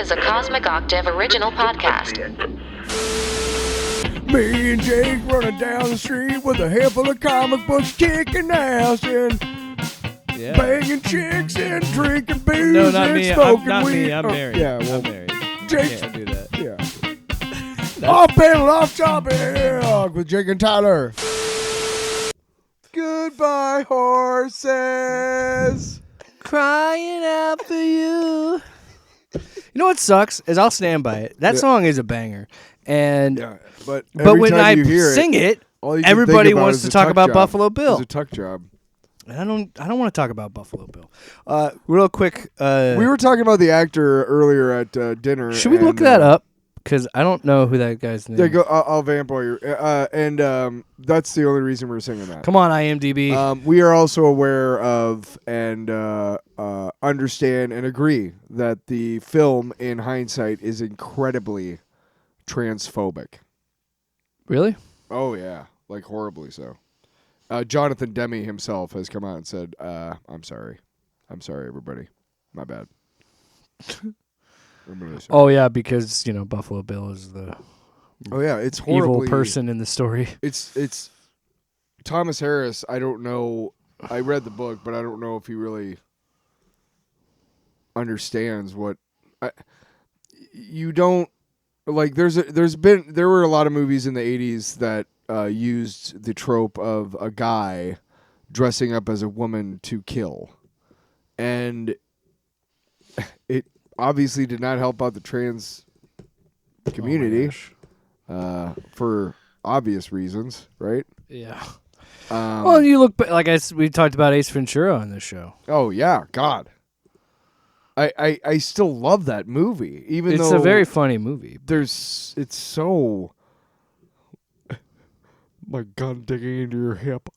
is a Cosmic Octave original podcast. Me and Jake running down the street with a handful of comic books, kicking ass and banging chicks and drinking booze No, not and me. smoking Not weed. me. I'm married. Yeah, well, I'm married. Jake. Can't do that. Yeah. Off panel, off topic with Jake and Tyler. Goodbye, horses. Crying out for you. You know what sucks is I'll stand by it. That song is a banger, and but when I sing it, everybody wants to talk about Buffalo Bill. It's a tuck job. And I don't want to talk about Buffalo Bill. Real quick, we were talking about the actor earlier at dinner. Should we look that up? Because I don't know who that guy's name is. Yeah, I'll vamp while you're... and that's the only reason we're singing that. Come on, IMDb. We are also aware of and understand and agree that the film, in hindsight, is incredibly transphobic. Really? Oh, yeah. Like, horribly so. Jonathan Demme himself has come out and said, I'm sorry. I'm sorry, everybody. My bad. Oh yeah, because Buffalo Bill is the it's horribly evil person in the story. It's Thomas Harris. I don't know. I read the book, but I don't know if he really understands what you don't like. There were a lot of movies in the 80s that used the trope of a guy dressing up as a woman to kill, and it obviously did not help out the trans community for obvious reasons, right? Yeah. Well, you look like we talked about Ace Ventura on this show. Oh yeah, God. I still love that movie, even though it's a very funny movie. It's so my gun digging into your hip.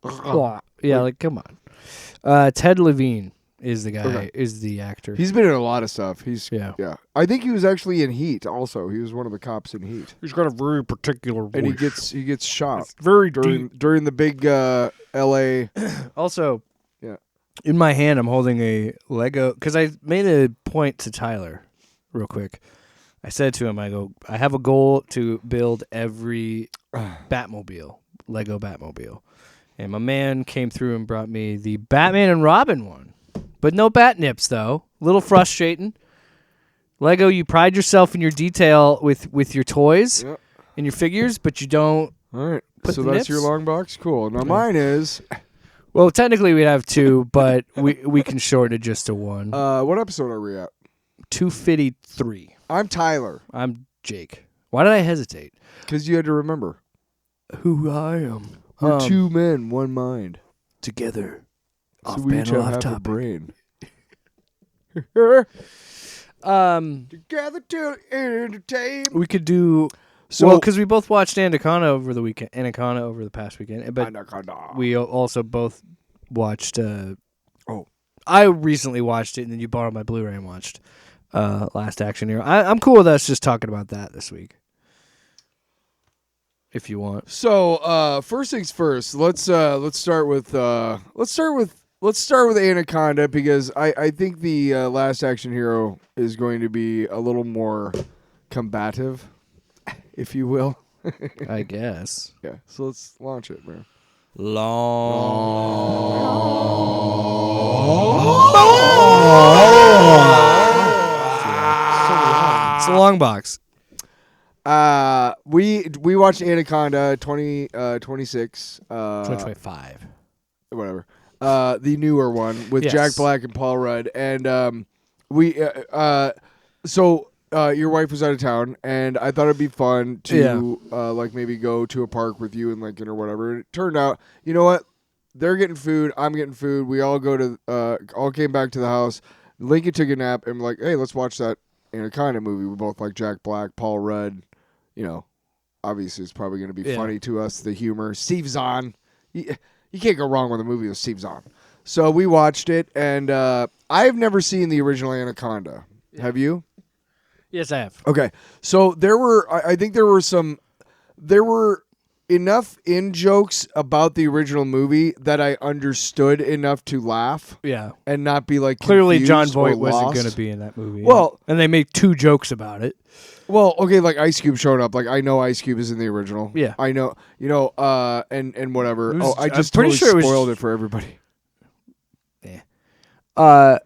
Yeah, like come on. Ted Levine is the guy, is the actor. He's been in a lot of stuff. Yeah. I think he was actually in Heat also. He was one of the cops in Heat. He's got a very particular voice. And he gets shot. It's very during the big LA. Also, in my hand I'm holding a Lego, because I made a point to Tyler real quick. I said to him, I have a goal to build every Batmobile, Lego Batmobile. And my man came through and brought me the Batman and Robin one. But no bat nips, though. A little frustrating. Lego, you pride yourself in your detail with your toys and your figures, but you don't. All right. Put so the that's nips? your long box? Cool. Now mine is... Well, technically we'd have two, but we can shorten it just to one. What episode are we at? 253. I'm Tyler. I'm Jake. Why did I hesitate? Because you had to remember who I am. We're two men, one mind. Together. So Off we each panel, have off half a topic. brain. Together to entertain. We could do... because we both watched Anaconda over the weekend. Anaconda over the past weekend. But Anaconda. we also both watched... I recently watched it, and then you borrowed my Blu-ray and watched Last Action Hero. I'm cool with us just talking about that this week, if you want. So first things first. Let's start with Anaconda, because I think the Last Action Hero is going to be a little more combative, if you will. I guess. Yeah. So let's launch it, man. It's a long box. We watched Anaconda 2026. 2025. Whatever. The newer one with Jack Black and Paul Rudd, and your wife was out of town, and I thought it'd be fun to like maybe go to a park with you and Lincoln or whatever. And it turned out, you know what? They're getting food. I'm getting food. We all all came back to the house. Lincoln took a nap, and we're like, hey, let's watch that Anaconda movie. We both like Jack Black, Paul Rudd. Obviously it's probably going to be funny to us. The humor. Steve Zahn. You can't go wrong with a movie with Steve Zahn. So we watched it, and I've never seen the original Anaconda. Have you? Yes, I have. Okay. So I think there were enough in jokes about the original movie that I understood enough to laugh. Yeah. And not be like clearly John confused Voight or wasn't lost. going to be in that movie. Well, and they make 2 jokes about it. Well, okay, like Ice Cube showing up. Like I know Ice Cube is in the original. Yeah. I know, and whatever. I just pretty totally sure spoiled it for everybody. Yeah.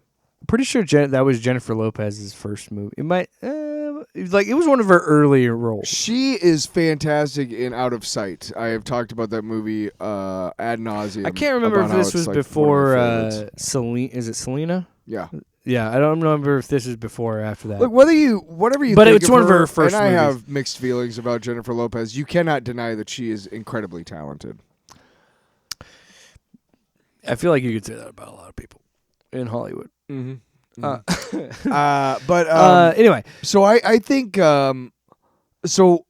Pretty sure that was Jennifer Lopez's first movie. It might, it was one of her earlier roles. She is fantastic in Out of Sight. I have talked about that movie ad nauseum. I can't remember if this was before Selena. Is it Selena? Yeah. Yeah, I don't remember if this is before or after that. Look, whatever you but think it's one of her first and movies. I have mixed feelings about Jennifer Lopez. You cannot deny that she is incredibly talented. I feel like you could say that about a lot of people in Hollywood. Mm-hmm. But anyway, so I think so.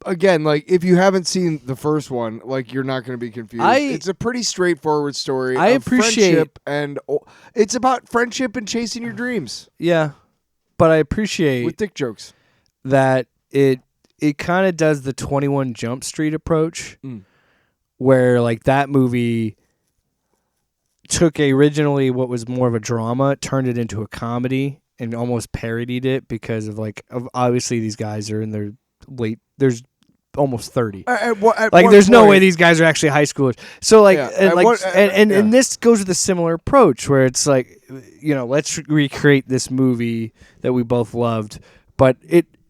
Again, like if you haven't seen the first one, like you're not going to be confused. It's a pretty straightforward story. I of appreciate friendship, and it's about friendship and chasing your dreams. Yeah, but I appreciate with dick jokes that it kind of does the 21 Jump Street approach, where like that movie took originally what was more of a drama, turned it into a comedy, and almost parodied it because of obviously these guys are in their late. There's almost 30. There's no way these guys are actually high schoolers. So and this goes with a similar approach where it's like, let's recreate this movie that we both loved. But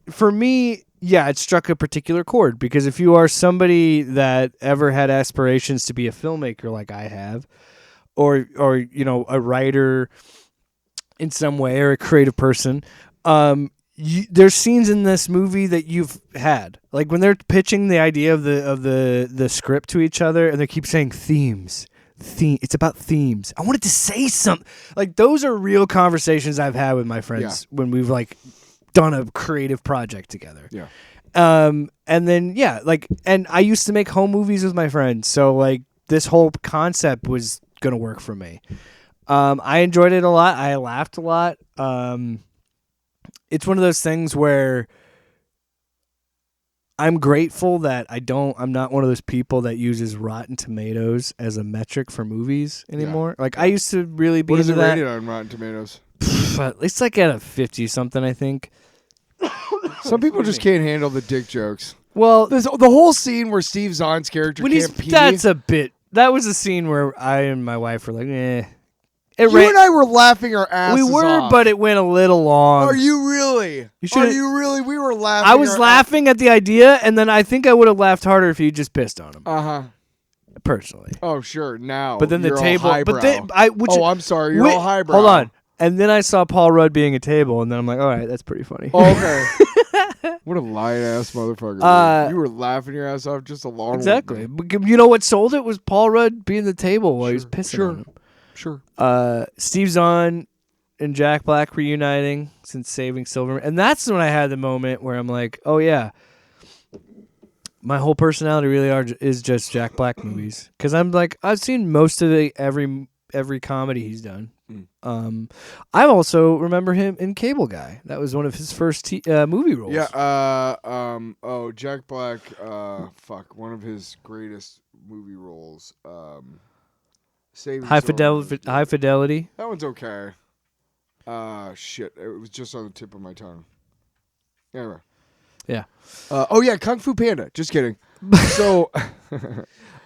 for me, it struck a particular chord because if you are somebody that ever had aspirations to be a filmmaker like I have, or a writer in some way or a creative person, there's scenes in this movie that you've had, like when they're pitching the idea of the script to each other, and they keep saying themes. It's about themes. I wanted to say something. Like those are real conversations I've had with my friends when we've done a creative project together. Yeah. And then and I used to make home movies with my friends, so this whole concept was gonna work for me. I enjoyed it a lot. I laughed a lot. It's one of those things where I'm grateful that I'm not one of those people that uses Rotten Tomatoes as a metric for movies anymore. Yeah. I used to really be into that. What is it rated on Rotten Tomatoes? It's at a 50 something, I think. Some people just can't handle the dick jokes. Well, the whole scene where Steve Zahn's character can't pee. That was a scene where I and my wife were like, eh. You and I were laughing our asses off. We were, but it went a little long. Are you really? Are you really? We were laughing. I was laughing at the idea, and then I think I would have laughed harder if you just pissed on him. Uh-huh. Personally. Oh, sure. Now. But then the table. I'm sorry. You're all highbrow. Hold on. And then I saw Paul Rudd being a table, and then I'm like, all right, that's pretty funny. Oh, okay. What a lying-ass motherfucker. You were laughing your ass off just a long Exactly. You know what sold it was Paul Rudd being the table while he was pissing on him. Sure. Steve Zahn and Jack Black reuniting since Saving Silverman. And that's when I had the moment where I'm like, oh, yeah. My whole personality really is just Jack Black movies. Because I'm like, I've seen most of every comedy he's done. I also remember him in Cable Guy. That was one of his first movie roles. Yeah. Jack Black. One of his greatest movie roles. High Fidelity. That one's okay. Shit. It was just on the tip of my tongue. Anyway. Yeah. Kung Fu Panda. Just kidding. So.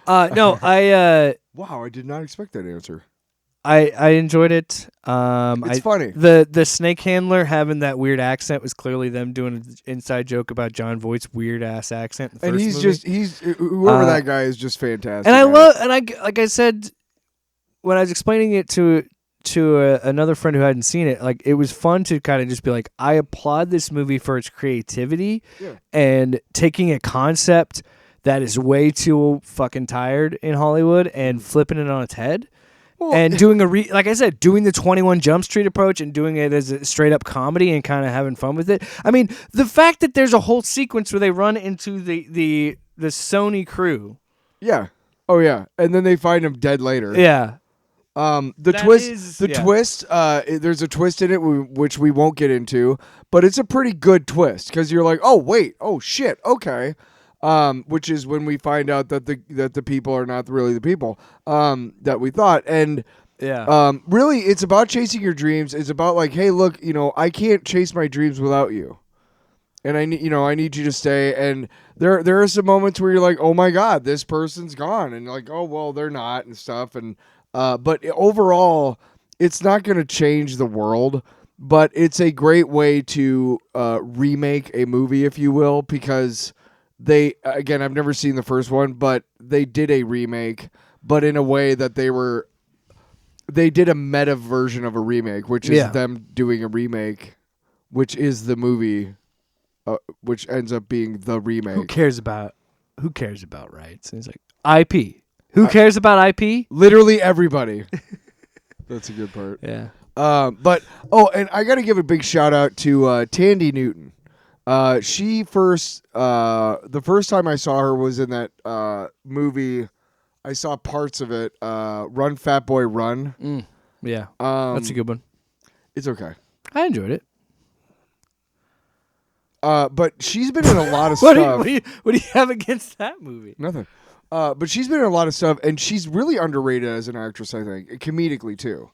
No, wow, I did not expect that answer. I enjoyed it. It's funny. The snake handler having that weird accent was clearly them doing an inside joke about John Voight's weird ass accent. In the and first movie. he's whoever that guy is just fantastic. And like I said when I was explaining it to another friend who hadn't seen it, it was fun to kind of just be like, I applaud this movie for its creativity and taking a concept that is way too fucking tired in Hollywood and flipping it on its head. Well, and doing like I said, doing the 21 Jump Street approach and doing it as a straight up comedy and kind of having fun with it. I mean, the fact that there's a whole sequence where they run into the Sony crew. Yeah. Oh yeah. And then they find him dead later. Yeah. Twist. There's a twist in it which we won't get into, but it's a pretty good twist because you're like, oh wait, oh shit, okay. which is when we find out that the people are not really the people that we thought. And really, it's about chasing your dreams. It's about like, hey, look, I can't chase my dreams without you. And I need you to stay. And there are some moments where you're like, oh my God, this person's gone, and like, oh well, they're not, and stuff. And but overall, it's not going to change the world, but it's a great way to remake a movie, if you will, because I've never seen the first one, but they did a remake, but in a way that they did a meta version of a remake, which is them doing a remake, which is the movie. Which ends up being the remake. Who cares about rights? And he's like, IP. Who cares about IP? Literally everybody. That's a good part. Yeah. And I got to give a big shout out to Tandy Newton. She the first time I saw her was in that movie. I saw parts of it. Run, Fat Boy, Run. Yeah. That's a good one. It's okay. I enjoyed it. But she's been in a lot of stuff. What do you have against that movie? Nothing. But she's been in a lot of stuff, and she's really underrated as an actress, I think, comedically too.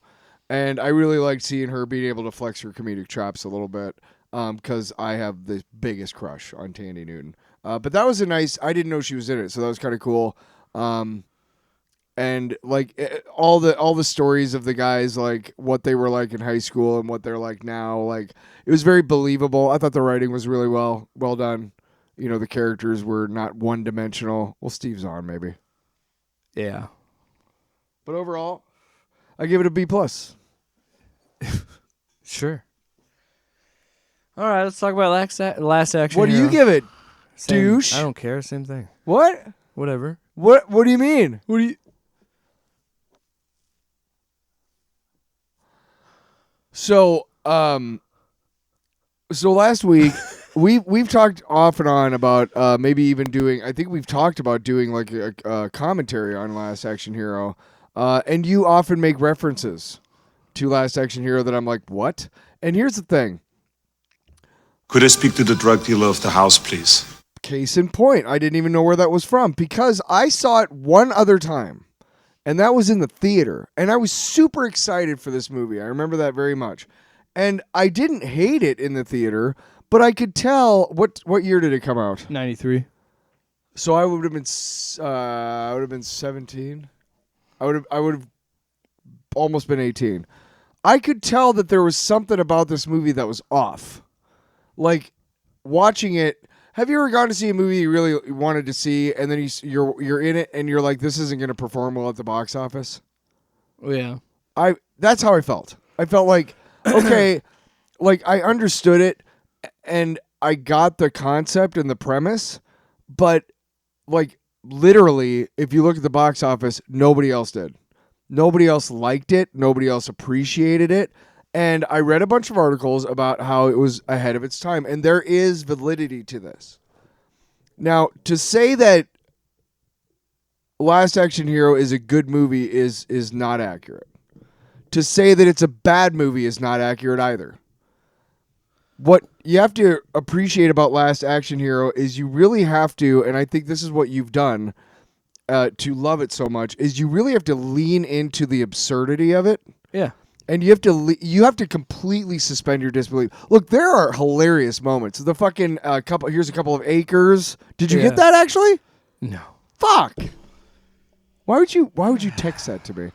And I really liked seeing her being able to flex her comedic chops a little bit, because I have the biggest crush on Tandy Newton. But that was I didn't know she was in it, so that was kind of cool. And like all the stories of the guys, like what they were like in high school and what they're like now, like it was very believable. I thought the writing was really well done. The characters were not one dimensional. Well, Steve Zahn maybe. Yeah. But overall, I give it a B+. Sure. All right, let's talk about last action. What do you give it, douche? I don't care. Same thing. What? Whatever. What do you mean? What do you? So last week we've talked off and on about maybe even doing. I think we've talked about doing like a commentary on Last Action Hero, and you often make references to Last Action Hero that I'm like, what? And here's the thing. Could I speak to the drug dealer of the house, please? Case in point, I didn't even know where that was from because I saw it one other time. And that was in the theater. And I was super excited for this movie. I remember that very much. And I didn't hate it in the theater, but I could tell what year did it come out? 93. So I would have been 17. I would have almost been 18. I could tell that there was something about this movie that was off. Like watching it. Have you ever gone to see a movie you really wanted to see, and then you're in it, and you're like, this isn't going to perform well at the box office? Yeah. That's how I felt. I felt like, okay, like I understood it, and I got the concept and the premise, but like literally, if you look at the box office, nobody else did. Nobody else liked it. Nobody else appreciated it. And I read a bunch of articles about how it was ahead of its time. And there is validity to this. Now, to say that Last Action Hero is a good movie is not accurate. To say that it's a bad movie is not accurate either. What you have to appreciate about Last Action Hero is you really have to, and I think this is what you've done to love it so much, is you really have to lean into the absurdity of it. Yeah. And you have to completely suspend your disbelief. Look, there are hilarious moments. The fucking here's a couple of acres. Did you get that actually? No. Fuck. Why would you text that to me?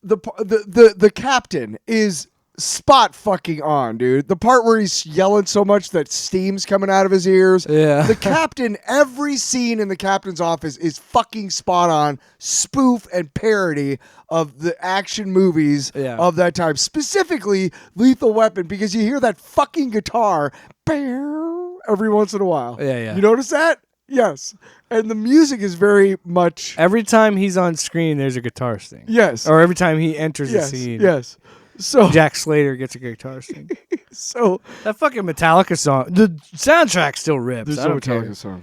The captain is spot fucking on, dude. The part where he's yelling so much that steam's coming out of his ears. Yeah. The captain, every scene in the captain's office is fucking spot on, spoof and parody of the action movies of that time. Specifically, Lethal Weapon, because you hear that fucking guitar every once in a while. Yeah. You notice that? Yes. And the music is very much... Every time he's on screen, there's a guitar sting. Yes. Or every time he enters a scene. Yes. So Jack Slater gets a guitar sting. So that fucking Metallica song, the soundtrack still rips. There's no Metallica song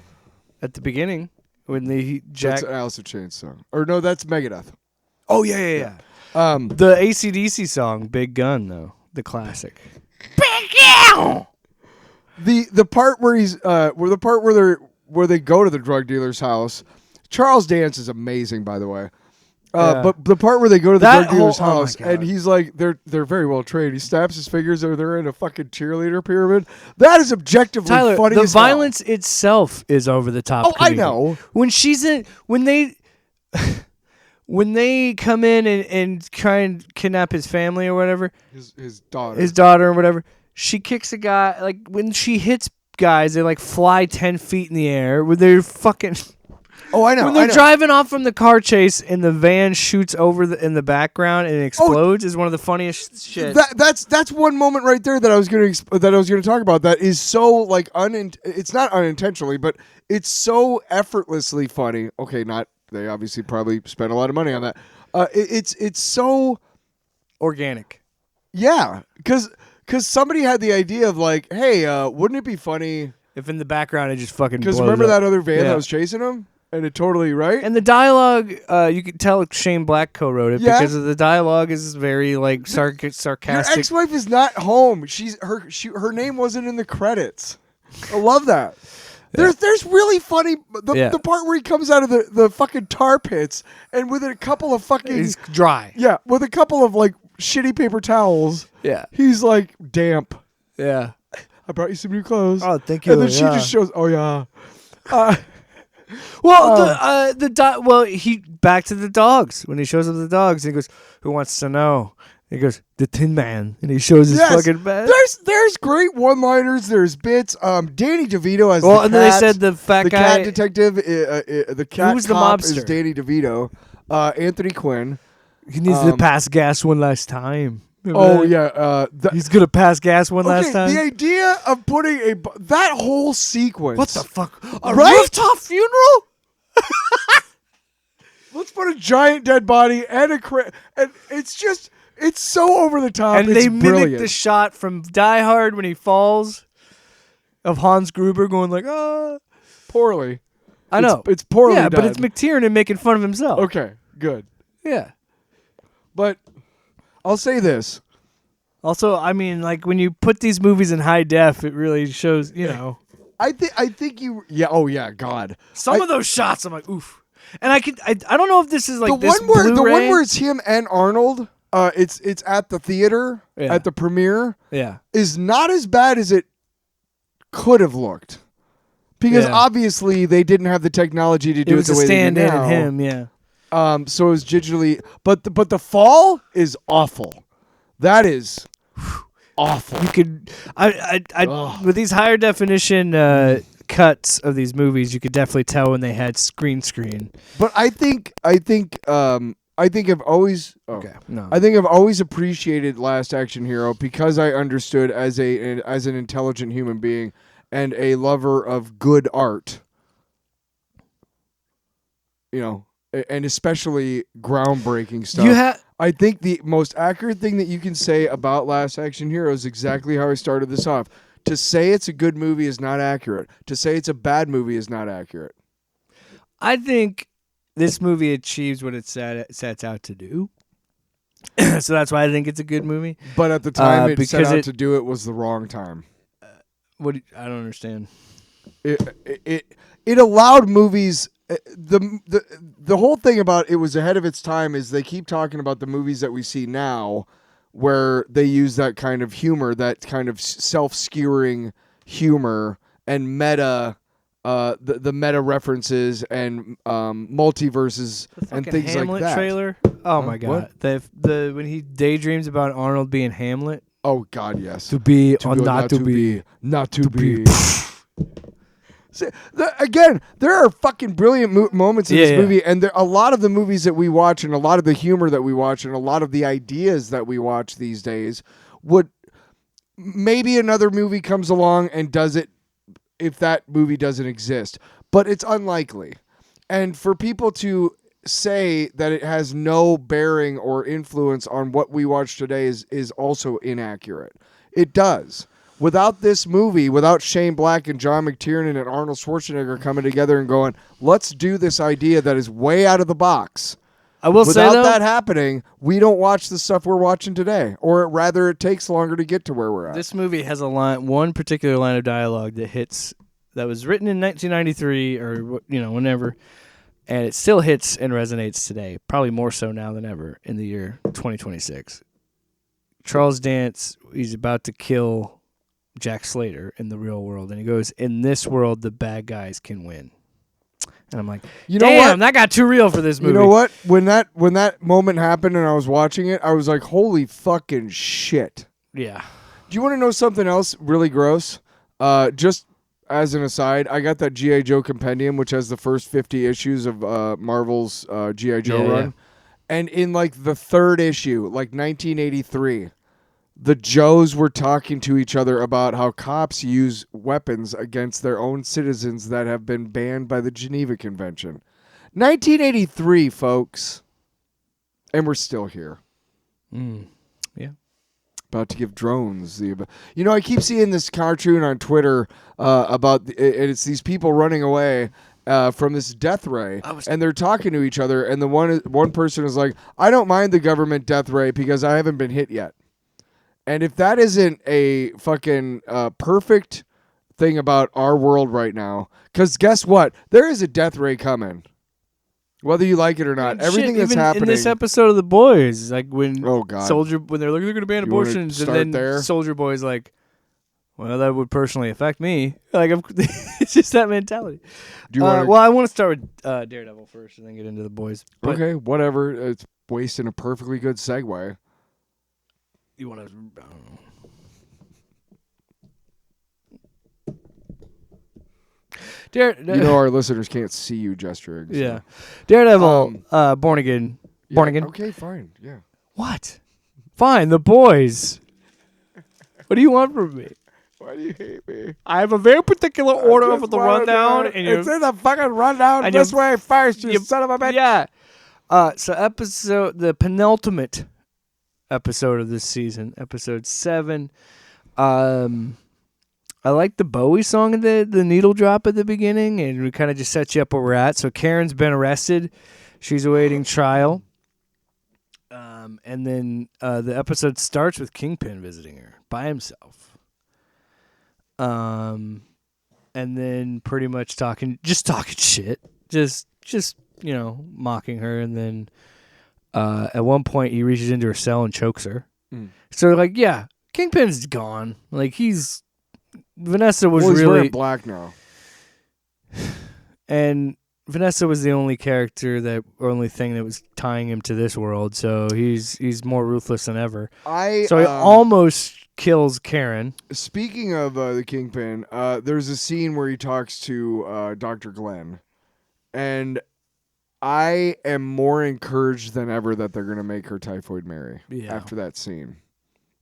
at the beginning when that's an Alice in Chains song, or no, that's Megadeth. Oh yeah. The AC/DC song, Big Gun, though, the classic. Big Gun. the part where they go to the drug dealer's house. Charles Dance is amazing, by the way. But the part where they go to the drug dealer's house and he's like, they're very well trained. He snaps his fingers or they're in a fucking cheerleader pyramid. That is objectively Tyler, funny. The as hell. violence itself is over the top. Oh, I know. When they come in and try and kidnap his family or whatever, his daughter or whatever, she kicks a guy. Like when she hits guys, they like fly 10 feet in the air with their fucking. Oh, I know. When they're driving off from the car chase and the van shoots over in the background and it explodes is one of the funniest shit. That's one moment right there that I was going to talk about. That is so like it's not unintentionally, but it's so effortlessly funny. Okay, they obviously probably spent a lot of money on that. It's so organic. Yeah, because somebody had the idea of like, hey, wouldn't it be funny if in the background it just fucking blows because remember up. that other van that was chasing him? And it totally right. And the dialogue, you could tell Shane Black co-wrote it because the dialogue is very like sarcastic. Your ex-wife is not home. Her name wasn't in the credits. I love that. There's really funny the part where he comes out of the fucking tar pits and with a couple of fucking he's dry. Yeah, with a couple of like shitty paper towels. Yeah, he's like damp. Yeah, I brought you some new clothes. Oh, thank you. And then she just shows. Oh yeah. Well, he back to the dogs when he shows up the dogs. And he goes, "Who wants to know?" And he goes, "The Tin Man," and he shows his fucking bed. There's great one-liners. There's bits. Danny DeVito as and then they said the fat guy, cat detective, the cat who's the cop mobster? is Danny DeVito. Anthony Quinn. He needs to pass gas one last time. Remember that? He's gonna pass gas one last time. The idea of putting that whole sequence. What the fuck? A rooftop funeral? Let's put a giant dead body and and it's so over the top. And it's they brilliant. mimic the shot from Die Hard when he falls of Hans Gruber going like, poorly. I know it's poorly. Yeah, done. but it's McTiernan making fun of himself. Okay, good. Yeah, but I'll say this. Also, I mean, like when you put these movies in high def, it really shows. You know, I think you. Yeah. Oh yeah. God. Some of those shots, I'm like, oof. And I don't know if this is like the one where it's him and Arnold. It's at the theater at the premiere. Yeah, is not as bad as it could have looked, because obviously they didn't have the technology to do it the way they do now. It was a stand-in and him. Yeah. So it was digitally, but the fall is awful. That is awful. You could, with these higher definition cuts of these movies, you could definitely tell when they had green screen. But I think I've always appreciated Last Action Hero because I understood as an intelligent human being and a lover of good art. You know. And especially groundbreaking stuff. I think the most accurate thing that you can say about Last Action Hero is exactly how I started this off. To say it's a good movie is not accurate. To say it's a bad movie is not accurate. I think this movie achieves what it sets out to do. So that's why I think it's a good movie. But at the time it set out to do it was the wrong time. I don't understand. It allowed movies... The whole thing about it was ahead of its time is they keep talking about the movies that we see now where they use that kind of humor, that kind of self-skewering humor and meta, the meta references and multiverses and things Hamlet like that. Trailer? Oh my God! The when he daydreams about Arnold being Hamlet. Oh God, yes. To be or not to be. Not to be. See, again, there are fucking brilliant moments in this movie, and a lot of the movies that we watch, and a lot of the humor that we watch, and a lot of the ideas that we watch these days would maybe another movie comes along and does it if that movie doesn't exist, but it's unlikely. And for people to say that it has no bearing or influence on what we watch today is also inaccurate. It does. Without this movie, without Shane Black and John McTiernan and Arnold Schwarzenegger coming together and going, let's do this idea that is way out of the box, I will say, without though, that happening, we don't watch the stuff we're watching today, or rather, it takes longer to get to where we're at. this movie has one particular line of dialogue that was written in 1993 or whenever, and it still hits and resonates today. Probably more so now than ever in the year 2026. Charles Dance, he's about to kill Jack Slater in the real world, and he goes, "In this world, the bad guys can win." And I'm like, damn, that got too real for this movie. You know what? When that moment happened and I was watching it, I was like, holy fucking shit. Yeah. Do you want to know something else really gross? Just as an aside, I got that G.I. Joe compendium, which has the first 50 issues of Marvel's G.I. Joe run. Yeah. And in like the third issue, like 1983, the Joes were talking to each other about how cops use weapons against their own citizens that have been banned by the Geneva Convention. 1983, folks. And we're still here. Yeah. About to give drones the... I keep seeing this cartoon on Twitter about... it's these people running away from this death ray, and they're talking to each other, and the one person is like, I don't mind the government death ray because I haven't been hit yet. And if that isn't a fucking perfect thing about our world right now, because guess what? There is a death ray coming. Whether you like it or not. Everything that's happening. In this episode of The Boys, like when when they're like, they're going to ban abortions, and then Soldier Boy's like, well, that would personally affect me. Like, it's just that mentality. Well, I want to start with Daredevil first and then get into The Boys. But okay, whatever. It's wasting a perfectly good segue. You want to? I don't know. Our listeners can't see you gesturing. So. Yeah, Daredevil, Born Again. Born Again. Okay, fine. Yeah. What? Fine. The Boys. What do you want from me? Why do you hate me? I have a very particular order for the rundown, and it's in the fucking rundown this way first. You son of a bitch. Yeah. So the penultimate episode of this season, episode 7. I like the Bowie song and the needle drop at the beginning, and we kind of just set you up where we're at. So Karen's been arrested. She's awaiting trial. And then the episode starts with Kingpin visiting her by himself. And then pretty much talking shit. Just mocking her, and then at one point, he reaches into her cell and chokes her. So, like, yeah, Kingpin's gone. Like, Vanessa was he's really wearing black now, and Vanessa was the only only thing that was tying him to this world. So he's more ruthless than ever. He almost kills Karen. Speaking of the Kingpin, there's a scene where he talks to Dr. Glenn, and I am more encouraged than ever that they're going to make her Typhoid Mary after that scene.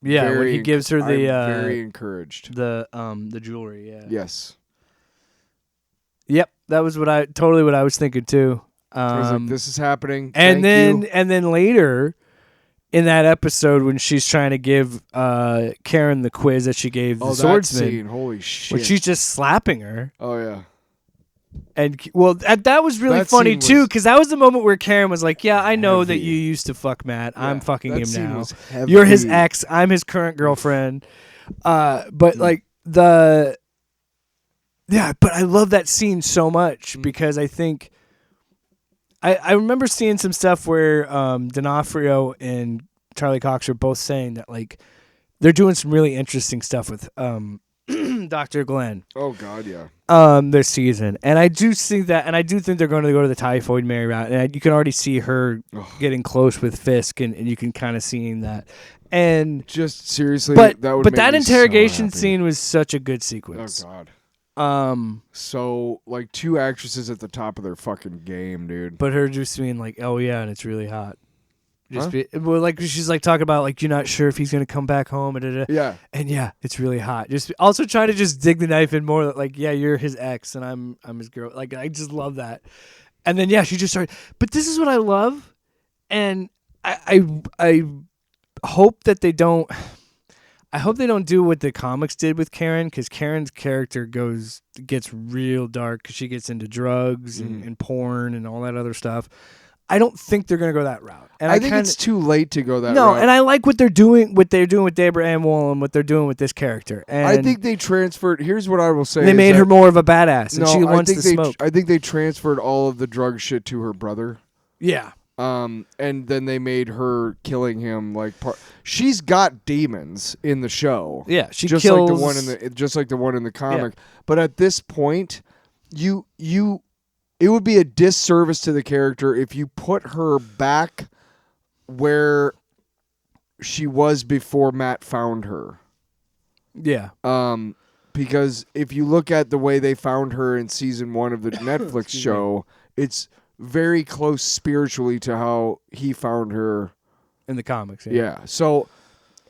Yeah, when he gives her the very encouraged. The jewelry, yeah. Yes. Yep, that was what I was thinking too. I was like, this is happening. And then later in that episode when she's trying to give Karen the quiz that she gave the swordsman. That scene, holy shit. When she's just slapping her. Oh yeah. And that was really funny too, because that was the moment where Karen was like, "Yeah, I know that you used to fuck Matt. Yeah, I'm fucking him now. You're his ex. I'm his current girlfriend." But I love that scene so much because I think I remember seeing some stuff where D'Onofrio and Charlie Cox are both saying that like they're doing some really interesting stuff with Dr. Glenn. Oh God, yeah. This season, and I do think they're going to go to the Typhoid Mary route, and you can already see her getting close with Fisk, and you can kind of seeing that. And just seriously, that interrogation scene was such a good sequence. Oh God. So like two actresses at the top of their fucking game, dude. But her just being like, "Oh yeah," and it's really hot. Like she's like talking about like you're not sure if he's gonna come back home and yeah, and yeah, it's really hot. Just also trying to just dig the knife in more. Like yeah, you're his ex and I'm his girl. Like I just love that. And then yeah, she just started. But this is what I love, and I hope that they don't. I hope they don't do what the comics did with Karen, because Karen's character gets real dark because she gets into drugs and porn and all that other stuff. I don't think they're going to go that route. And I think it's too late to go that route. No, and I like what they're doing with Deborah Ann Woll and what they're doing with this character. And I think they transferred. Here's what I will say. They made her more of a badass, and she wants to smoke. I think they transferred all of the drug shit to her brother. Yeah. And then they made her killing him like part. She's got demons in the show. Yeah, she just kills like the one in the comic. Yeah. But at this point, it would be a disservice to the character if you put her back where she was before Matt found her. Yeah. Because if you look at the way they found her in season 1 of the Netflix show, it's very close spiritually to how he found her in the comics. Yeah. So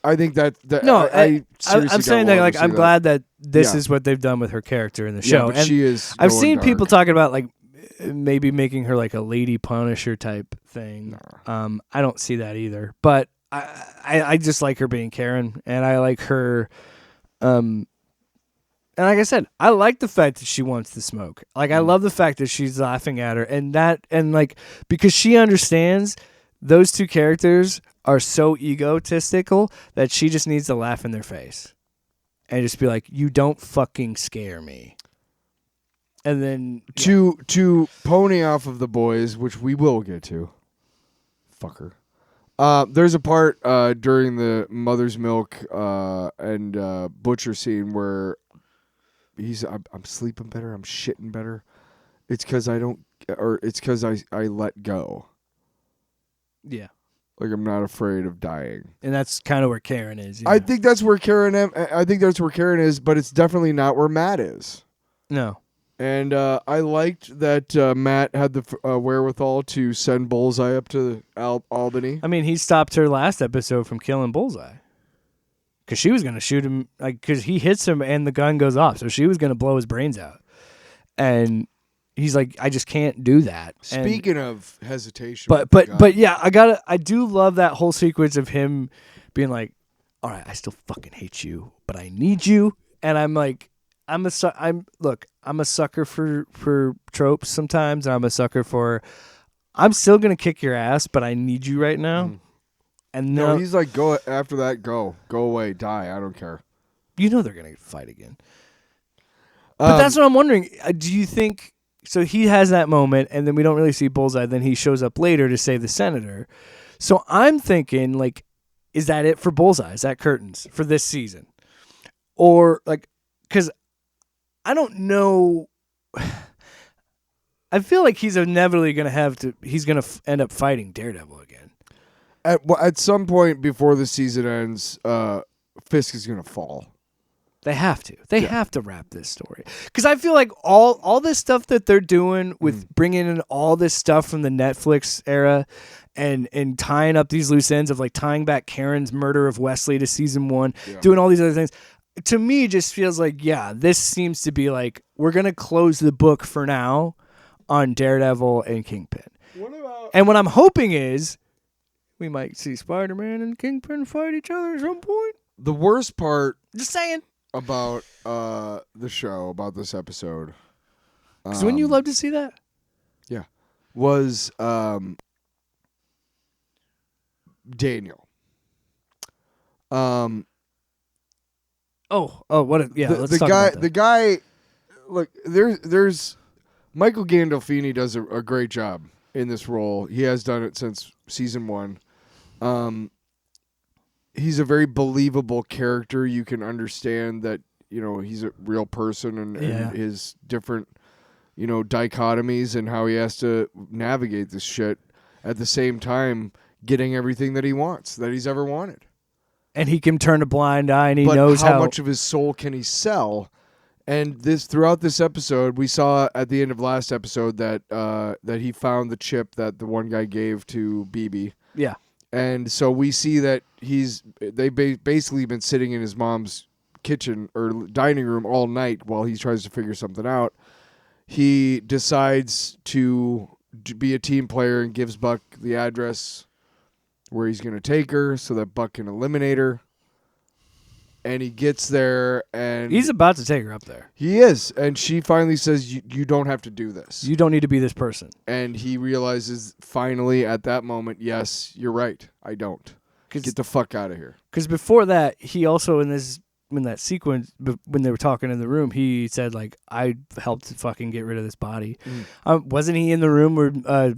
I think that no, I'm saying that like I'm glad that this is what they've done with her character in the show. But and she is. I've seen people talking about like maybe making her like a Lady Punisher type thing. No. I don't see that either. But I just like her being Karen, and I like her. And like I said, I like the fact that she wants to smoke. Like I love the fact that she's laughing at her, and like because she understands those two characters are so egotistical that she just needs to laugh in their face and just be like, "You don't fucking scare me." And then to pony off of the boys, which we will get to. Fucker. There's a part during the Mother's Milk and Butcher scene where I'm sleeping better, I'm shitting better. It's because I let go. Yeah. Like I'm not afraid of dying. And that's kind of where Karen is. Yeah. I think that's where Karen is, but it's definitely not where Matt is. No. And I liked that Matt had the wherewithal to send Bullseye up to Albany. I mean, he stopped her last episode from killing Bullseye. Because she was going to shoot him, like, because he hits him and the gun goes off. So she was going to blow his brains out. And he's like, I just can't do that. Speaking of hesitation. But yeah, I do love that whole sequence of him being like, all right, I still fucking hate you, but I need you. And I'm like, I'm a sucker for tropes sometimes. And I'm a sucker for, I'm still going to kick your ass, but I need you right now. Mm. And no, he's like, go after that, go away, die. I don't care. You know they're going to fight again. But that's what I'm wondering. Do you think, so he has that moment and then we don't really see Bullseye. Then he shows up later to save the senator. So I'm thinking like, is that it for Bullseye? Is that curtains for this season? Or like, because I don't know. I feel like he's inevitably going to he's going to end up fighting Daredevil again. At some point before the season ends, Fisk is going to fall. They have to. They have to wrap this story. Because I feel like all this stuff that they're doing with bringing in all this stuff from the Netflix era and tying up these loose ends of like tying back Karen's murder of Wesley to season 1, doing all these other things. To me, it just feels like, this seems to be like, we're going to close the book for now on Daredevil and Kingpin. And what I'm hoping is we might see Spider-Man and Kingpin fight each other at some point. The worst part... Just saying. About the show, about this episode. Because wouldn't you love to see that? Yeah. Was Daniel. Let's talk about that. The guy, look, there's Michael Gandolfini does a great job in this role. He has done it since season 1. He's a very believable character. You can understand that, he's a real person and his different, dichotomies and how he has to navigate this shit at the same time getting everything that he wants, that he's ever wanted. And he can turn a blind eye, and he but knows how much of his soul can he sell. And throughout this episode, we saw at the end of last episode that he found the chip that the one guy gave to BB. Yeah. And so we see that they've basically been sitting in his mom's kitchen or dining room all night while he tries to figure something out. He decides to be a team player and gives Buck the address where he's going to take her so that Buck can eliminate her. And he gets there, and he's about to take her up there. He is, and she finally says, "You don't have to do this. You don't need to be this person." And he realizes finally at that moment, yes, you're right. I don't. Get the fuck out of here. Because before that, he also in that sequence when they were talking in the room, he said like, "I helped fucking get rid of this body." Wasn't he in the room where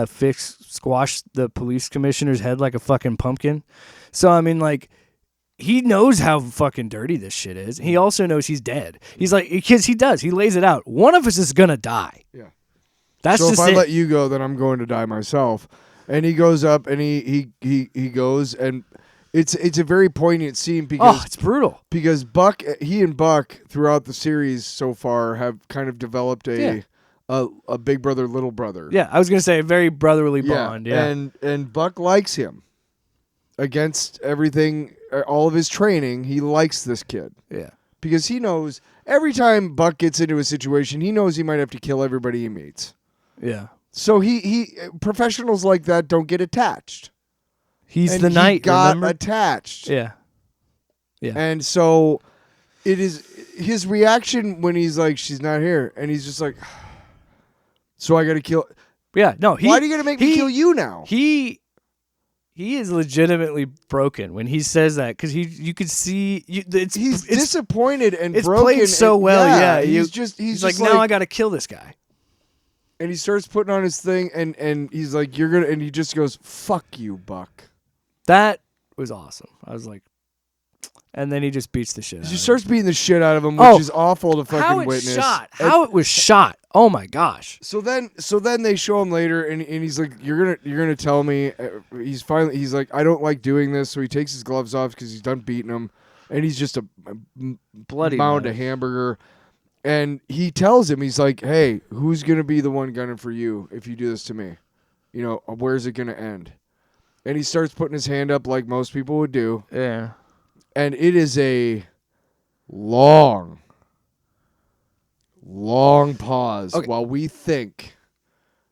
Fix squashed the police commissioner's head like a fucking pumpkin? So I mean, like, he knows how fucking dirty this shit is. He also knows he's dead. He's like, because he does. He lays it out. One of us is gonna die. Yeah. That's so just if I it. let you go, then I'm going to die myself. And he goes up and he goes, and it's a very poignant scene because it's brutal. Because he and Buck throughout the series so far have kind of developed a big brother little brother. Yeah, I was gonna say a very brotherly bond. Yeah, and Buck likes him. Against everything, all of his training, he likes this kid. Yeah. Because he knows every time Buck gets into a situation, he knows he might have to kill everybody he meets. Yeah. So he professionals like that don't get attached. He's and the knight. He got remember? attached. Yeah. Yeah. And so it is his reaction when he's like, she's not here, and he's just like, so I got to kill. Yeah. No. Why are you gonna make me kill you now? He is legitimately broken when he says that because you could see he's disappointed and it's broken. Played so well. Yeah. He's like, just now I got to kill this guy. And he starts putting on his thing, and he's like, "You're gonna," and he just goes, "Fuck you, Buck." That was awesome. I was like, and then he just beats the shit out of him. He starts beating the shit out of him, which is awful to fucking how it witness. How it was shot. Oh my gosh. So then they show him later, and he's like, "You're gonna tell me." He's like, "I don't like doing this," so he takes his gloves off because he's done beating him, and he's just a bloody mound of hamburger. And he tells him, he's like, "Hey, who's gonna be the one gunning for you if you do this to me? You know, where's it gonna end?" And he starts putting his hand up like most people would do. Yeah. And it is a long pause while we think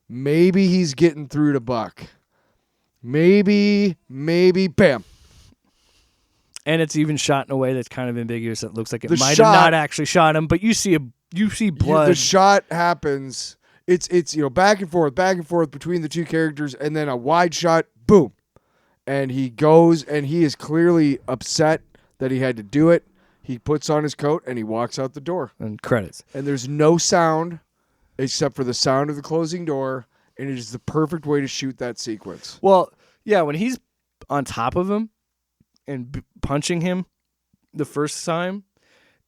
maybe he's getting through to Buck. Maybe, bam. And it's even shot in a way that's kind of ambiguous. It looks like it might have not actually shot him, but you see blood. The shot happens. It's back and forth between the two characters, and then a wide shot, boom. And he goes, and he is clearly upset that he had to do it. He puts on his coat, and he walks out the door. And credits. And there's no sound except for the sound of the closing door, and it is the perfect way to shoot that sequence. Well, yeah, when he's on top of him and punching him the first time,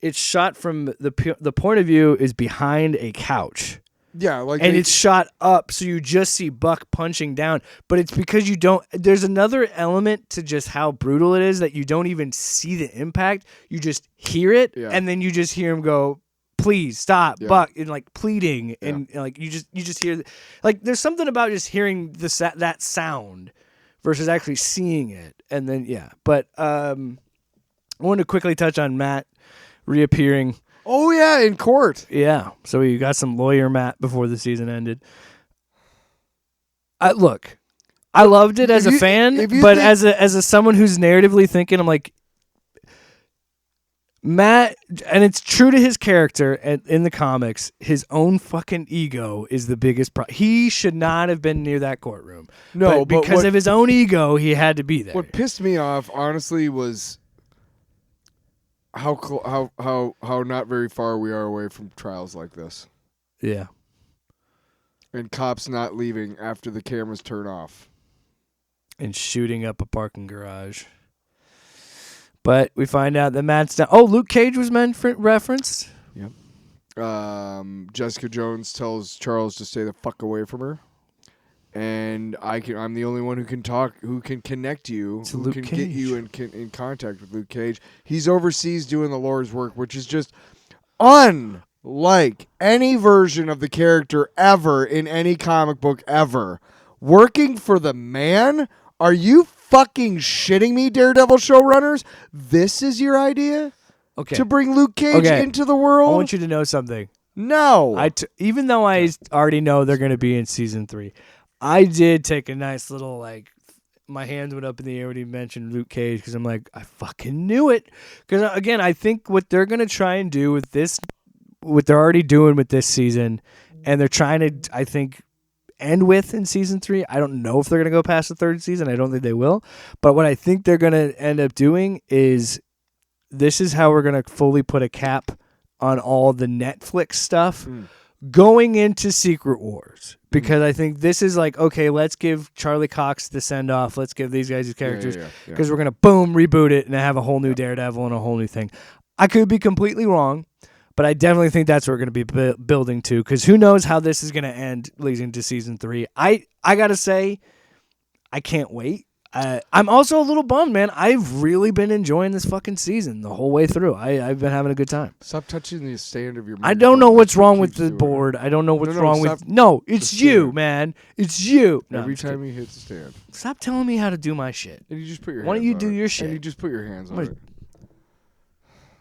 it's shot from the point of view is behind a couch. Yeah, it's shot up, so you just see Buck punching down. But it's because you don't. There's another element to just how brutal it is that you don't even see the impact. You just hear it, and then you just hear him go, "Please stop, Buck," and like pleading, and like you just hear, like there's something about just hearing that sound versus actually seeing it, and then But I wanted to quickly touch on Matt reappearing. Oh, yeah, in court. Yeah. So we got some lawyer Matt before the season ended. Look, I loved it as a fan, but as a someone who's narratively thinking, I'm like, Matt, and it's true to his character in the comics, his own fucking ego is the biggest problem. He should not have been near that courtroom. No, but because of his own ego, he had to be there. What pissed me off, honestly, was how not very far we are away from trials like this. Yeah. And cops not leaving after the cameras turn off. And shooting up a parking garage. But we find out that Matt's down. Oh, Luke Cage was referenced. Yep. Jessica Jones tells Charles to stay the fuck away from her. And I'm the only one who can connect you, to who Luke can Cage. get you in contact with Luke Cage. He's overseas doing the Lord's work, which is just unlike any version of the character ever in any comic book ever. Working for the man? Are you fucking shitting me, Daredevil showrunners? This is your idea? Okay. To bring Luke Cage into the world? I want you to know something. No. Even though I already know they're going to be in season 3, I did take a nice little my hands went up in the air when he mentioned Luke Cage because I'm like, I fucking knew it. Because again, I think what they're gonna try and do with this, what they're already doing with this season, and they're trying to, I think, end with in season 3. I don't know if they're gonna go past the 3rd season. I don't think they will. But what I think they're gonna end up doing is, this is how we're gonna fully put a cap on all the Netflix stuff going into Secret Wars. Because I think this is like, okay, let's give Charlie Cox the send-off. Let's give these guys these characters. Because we're going to, boom, reboot it and have a whole new Daredevil and a whole new thing. I could be completely wrong, but I definitely think that's what we're going to be building to. Because who knows how this is going to end leading to season 3. I got to say, I can't wait. I'm also a little bummed, man. I've really been enjoying this fucking season the whole way through. I've been having a good time. Stop touching the stand of your microphone. I don't know what's wrong with the board. I don't know what's wrong with... No, it's you, man. It's you. No, every time you hit the stand. Stop telling me how to do my shit. And you just put your hands Why don't you do on your it. shit? And you just put your hands on it.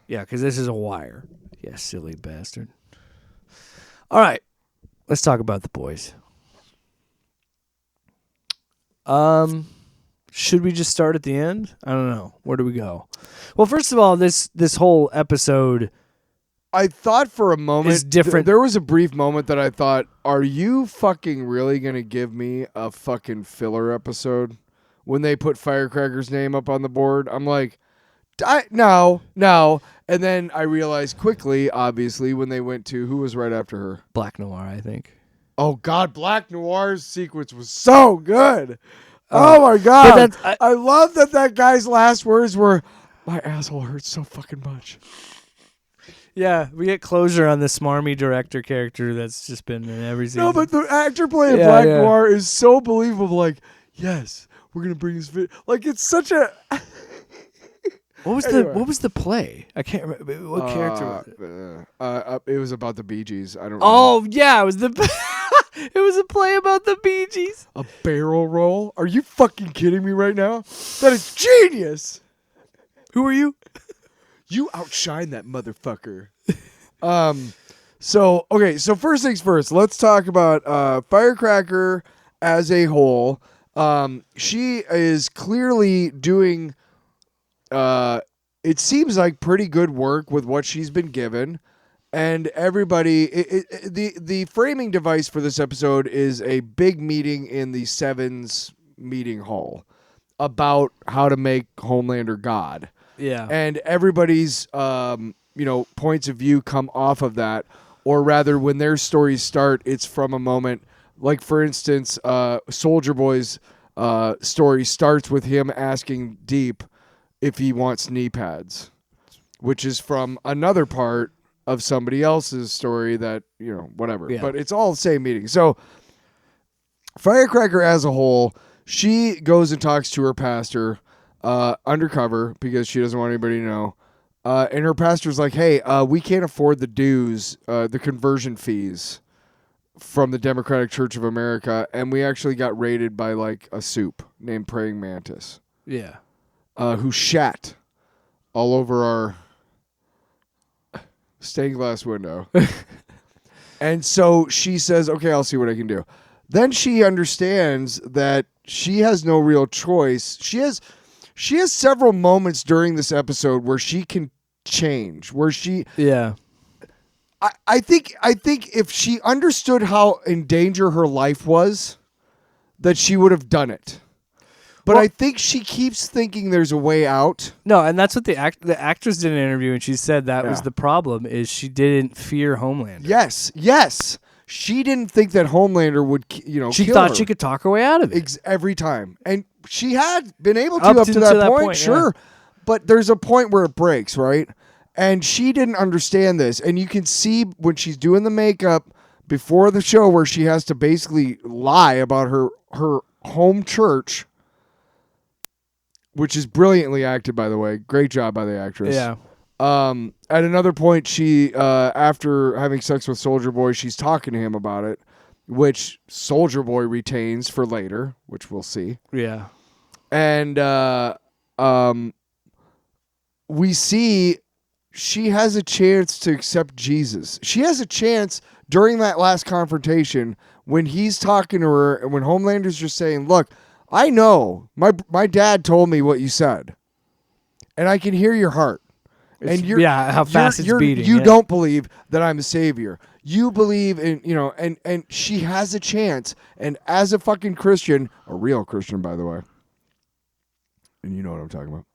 Yeah, because this is a wire. Yeah, silly bastard. All right. Let's talk about the boys. Should we just start at the end? I don't know. Where do we go? Well, first of all, this whole episode, I thought for a moment, is different. There was a brief moment that I thought, are you fucking really going to give me a fucking filler episode? When they put Firecracker's name up on the board, I'm like, no. And then I realized quickly, obviously, when they went to, who was right after her? Black Noir, I think. Oh, God, Black Noir's sequence was so good. Oh my God! I love that guy's last words were, "My asshole hurts so fucking much." Yeah, we get closure on the smarmy director character that's just been in every season. No, but the actor playing Black Noir is so believable. Like, yes, we're gonna bring his like it's such a. What was the play? I can't remember what character was it. It was about the Bee Gees. I don't. Oh yeah, it was the. It was a play about the Bee Gees. A barrel roll? Are you fucking kidding me right now? That is genius. Who are you? You outshine that motherfucker. So first things first. Let's talk about Firecracker as a whole. She is clearly doing. It seems like pretty good work with what she's been given. And everybody, the framing device for this episode is a big meeting in the Sevens meeting hall about how to make Homelander God. Yeah. And everybody's, points of view come off of that. Or rather, when their stories start, it's from a moment, like, for instance, Soulja Boy's story starts with him asking Deep if he wants knee pads, which is from another part of somebody else's story that, whatever. Yeah. But it's all the same meeting. So Firecracker as a whole, she goes and talks to her pastor undercover because she doesn't want anybody to know. And her pastor's like, hey, we can't afford the dues, the conversion fees from the Democratic Church of America. And we actually got raided by like a soup named Praying Mantis. Yeah. Who shat all over our stained glass window. And so she says, okay, I'll see what I can do. Then she understands that she has no real choice. She has several moments during this episode where she can change, where she... Yeah. I think if she understood how in danger her life was, that she would have done it. But I think she keeps thinking there's a way out. No, and that's what the actress did in an interview, and she said that was the problem, is she didn't fear Homelander. Yes. She didn't think that Homelander would, She kill thought her. She could talk her way out of it. Every time. And she had been able to up to that point, sure. Yeah. But there's a point where it breaks, right? And she didn't understand this. And you can see when she's doing the makeup before the show where she has to basically lie about her home church, which is brilliantly acted, by the way. Great job by the actress. Yeah. At another point, she, after having sex with Soulja Boy, she's talking to him about it, which Soulja Boy retains for later, which we'll see. Yeah. And we see she has a chance to accept Jesus. She has a chance during that last confrontation when he's talking to her and when Homelander's just saying, look, I know. My dad told me what you said. And I can hear your heart. And how fast it's beating. You don't believe that I'm a savior. You believe in, and she has a chance. And as a fucking Christian, a real Christian, by the way, and you know what I'm talking about.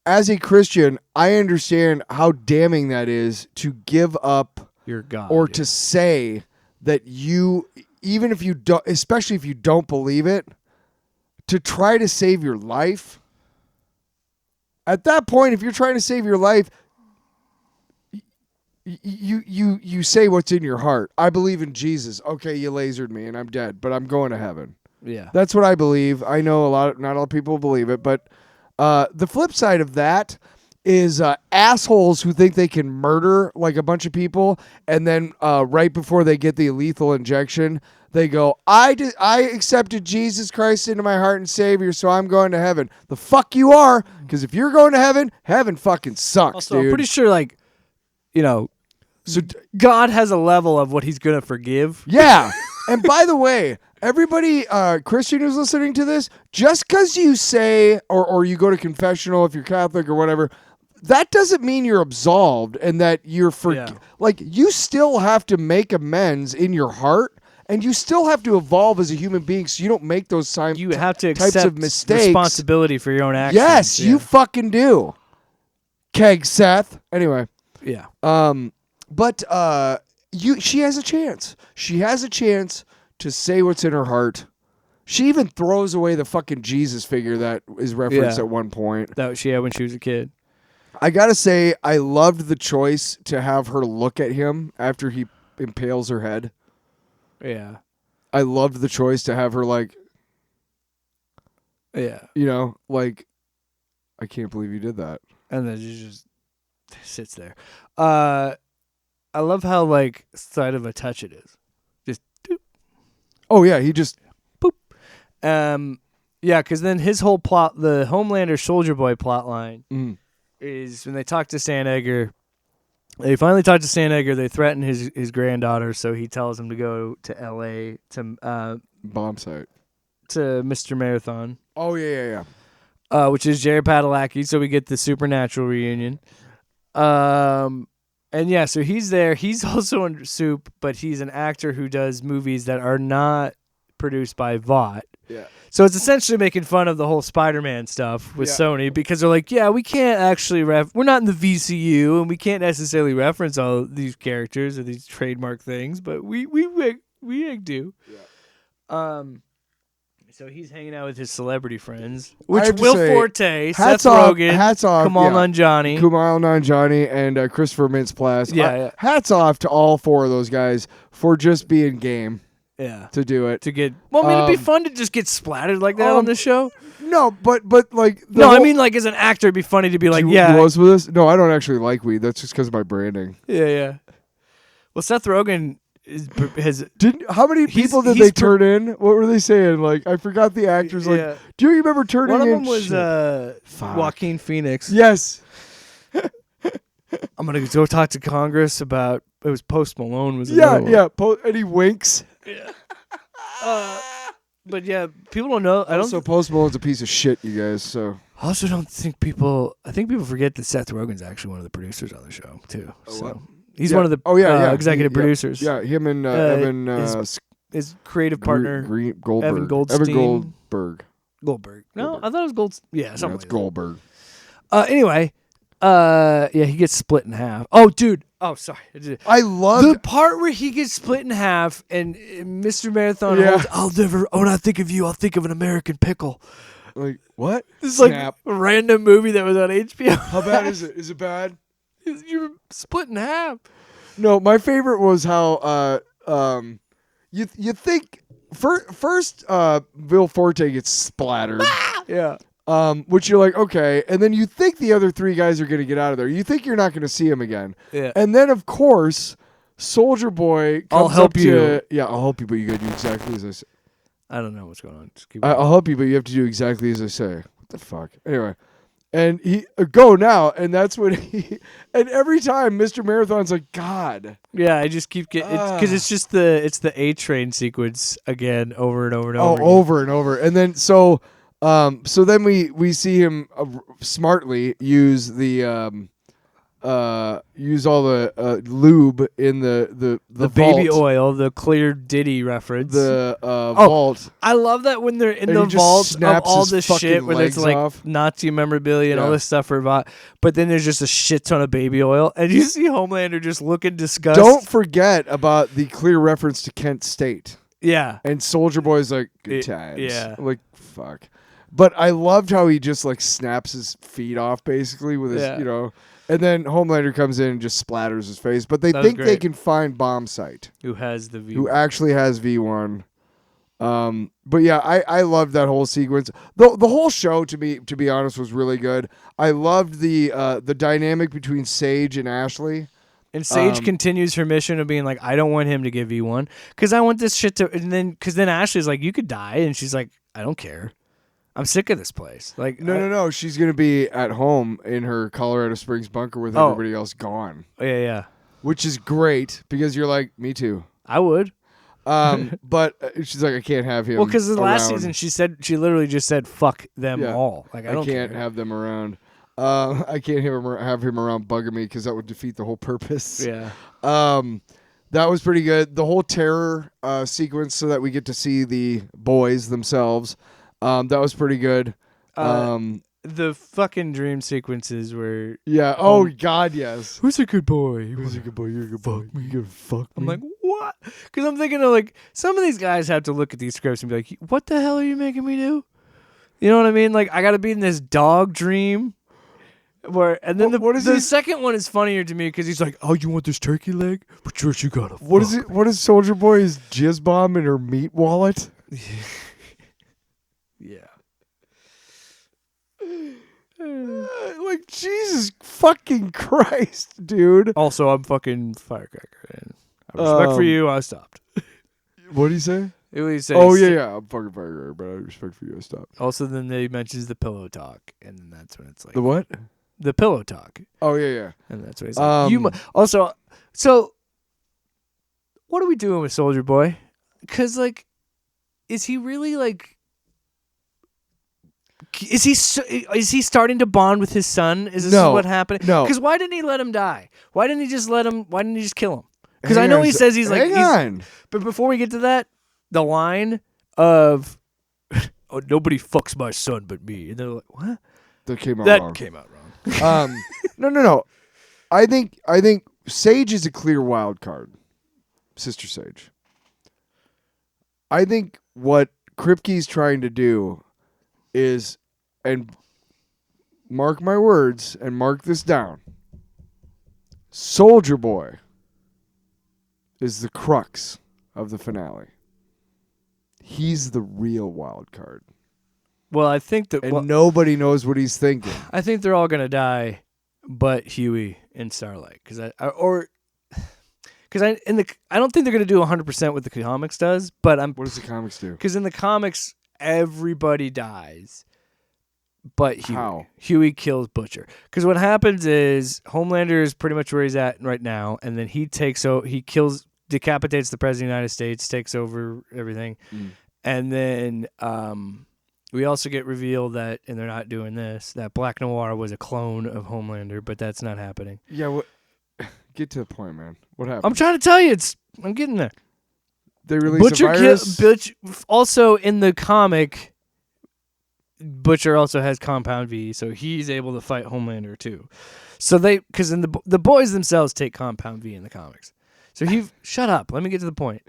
As a Christian, I understand how damning that is to give up your God, or to say that you, even if you don't, especially if you don't believe it, to try to save your life. At that point, if you're trying to save your life, you say what's in your heart. I believe in Jesus. Okay, you lasered me and I'm dead, but I'm going to heaven. Yeah. That's what I believe. I know not a lot of people believe it, but the flip side of that is assholes who think they can murder like a bunch of people, and then right before they get the lethal injection, they go, I accepted Jesus Christ into my heart and Savior, so I'm going to heaven. The fuck you are, because if you're going to heaven, heaven fucking sucks, also, dude. I'm pretty sure, so God has a level of what he's going to forgive. Yeah. And by the way, everybody, Christian who's listening to this, just because you say, or you go to confessional if you're Catholic or whatever, that doesn't mean you're absolved and that you're like, you still have to make amends in your heart. And you still have to evolve as a human being, so you don't make those you have to types accept of mistakes. Responsibility for your own actions. Yes, you fucking do. Keg Seth. Anyway. Yeah. But she has a chance. She has a chance to say what's in her heart. She even throws away the fucking Jesus figure that is referenced at one point. That she had when she was a kid. I gotta say, I loved the choice to have her look at him after he impales her head. Yeah. I loved the choice to have her yeah. Like, I can't believe you did that. And then she just sits there. I love how, slight of a touch it is. Just doop. Oh, yeah, he just... Boop. Yeah, because then his whole plot, the Homelander Soldier Boy plot line, is when they talk to Stan Edgar. They finally talk to Stan Edgar. They threaten his granddaughter, so he tells him to go to L.A. to bomb site to Mr. Marathon. Oh yeah. Which is Jared Padalecki. So we get the Supernatural reunion. And yeah, so he's there. He's also in Soup, but he's an actor who does movies that are not produced by Vought. Yeah. So it's essentially making fun of the whole Spider-Man stuff with Sony, because they're like, yeah, we can't actually we're not in the VCU and we can't necessarily reference all these characters or these trademark things, but we do. Yeah. So he's hanging out with his celebrity friends, which Will Forte, Seth Rogen, Kumail Nanjiani, and Christopher Mintz-Plasse. Yeah. Hats off to all four of those guys for just being game. Yeah, to do it. To get it'd be fun to just get splattered like that on the show. No, but like I mean, as an actor, it'd be funny to be like, you was with this? No, I don't actually like weed. That's just because of my branding. Yeah. Well, Seth Rogen how many people did they turn in? What were they saying? Like, I forgot the actors. Like, do you remember turning in? One of them was Joaquin Phoenix. Yes. I'm gonna go talk to Congress about. It was Post Malone. Was and he winks. Yeah. But yeah, people don't know. Also, Post Malone's a piece of shit, you guys. So I also don't think people. I think people forget that Seth Rogen's actually one of the producers on the show too. He's one of the executive producers. Yeah, him and Evan. His creative partner, Goldberg. Evan Goldstein. Evan Goldberg. No, I thought it was Gold. Yeah, something. It's Goldberg. Anyway, he gets split in half. Oh, dude. Oh, sorry. I love the part where he gets split in half and Mr. Marathon holds, when I think of you, I'll think of an American pickle. Like, what? This is like a random movie that was on HBO. How bad is it? Is it bad? You're split in half. No, my favorite was how you think first Will Forte gets splattered. Yeah. Which you're like, okay, and then you think the other three guys are going to get out of there. You think you're not going to see him again. Yeah. And then, of course, Soldier Boy comes I'll help you. I'll help you, but you got to do exactly as I say. I don't know what's going on. Just keep I'll help you, but you have to do exactly as I say. What the fuck? Anyway, And he go now, and that's when and every time Mr. Marathon's like, God. Yeah, I just keep getting because it's just the A Train sequence again over and over and over. Over and over, and then so then we see him smartly use the use all the lube in the baby vault, oil, the clear Diddy reference. the vault. I love that when they're in And the he just vault of snaps all his this fucking shit where there's legs like off. Nazi memorabilia and all this stuff for bought, but then there's just a shit ton of baby oil, and you see Homelander just looking disgusted. Don't forget about the clear reference to Kent State. Yeah. And Soldier Boy's like, good times. Yeah. Like, fuck. But I loved how he just like snaps his feet off basically with his, you know. And then Homelander comes in and just splatters his face. But they think they can find Bomb Sight. Who has the V1. Who actually has V1. But yeah, I loved that whole sequence. The whole show, to be honest, was really good. I loved the dynamic between Sage and Ashley. And Sage continues her mission of being like, I don't want him to get V1 because I want this shit to. And then because then Ashley's like, you could die, and she's like, I don't care. I'm sick of this place. Like, no. She's gonna be at home in her Colorado Springs bunker with everybody else gone. Yeah. Which is great because you're like, me too. I would. But she's like, I can't have him. Well, because the last around. season she literally just said, "Fuck them all." Like I can't have them around. I can't have him around bugging me because that would defeat the whole purpose. Yeah. That was pretty good. The whole terror sequence, so that we get to see the boys themselves. That was pretty good. The fucking dream sequences were... Yeah. Oh, God, yes. Who's a good boy? Who's a good boy? You're a good boy. You're gonna fuck me. I'm like, what? Because I'm thinking of, like, some of these guys have to look at these scripts and be like, what the hell are you making me do? You know what I mean? Like, I got to be in this dog dream. And then the second one is funnier to me because he's like, oh, you want this turkey leg? But first you gotta What is it? What is Soldier Boy? His jizz bomb in her meat wallet? Yeah. Like, Jesus fucking Christ, dude. Also, I'm fucking firecracker. And out of respect for you, I stopped. What did he say? He said, oh, yeah. I'm fucking firecracker, but out of respect for you, I stopped. Also, then they mentions the pillow talk, and then that's when it's like... The what? The pillow talk. Oh, yeah. And that's what he's like. Also, so, what are we doing with Soldier Boy? Because, like, is he really, like... Is he starting to bond with his son? Is this what happened? No. Because why didn't he let him die? Why didn't he just kill him? Because I know he says he's like... Hang on. But before we get to that, the line of... oh, nobody fucks my son but me. And they're like, what? That came out wrong. No. I think Sage is a clear wild card. Sister Sage. I think what Kripke's trying to do is, and mark my words and mark this down, Soldier Boy is the crux of the finale. He's the real wild card. Well, I think that... And nobody knows what he's thinking. I think they're all going to die but Huey and Starlight. I don't think they're going to do 100% what the comics does, but What does the comics do? Because in the comics, everybody dies but Huey. How? Huey kills Butcher. Because what happens is Homelander is pretty much where he's at right now, and then he decapitates the President of the United States, takes over everything, and then... we also get revealed that, and they're not doing this, that Black Noir was a clone of Homelander, but that's not happening. Yeah, get to the point, man. What happened? I'm trying to tell you, I'm getting there. They released a virus? Also, in the comic, Butcher also has Compound V, so he's able to fight Homelander too. So because in the boys themselves take Compound V in the comics. So shut up. Let me get to the point.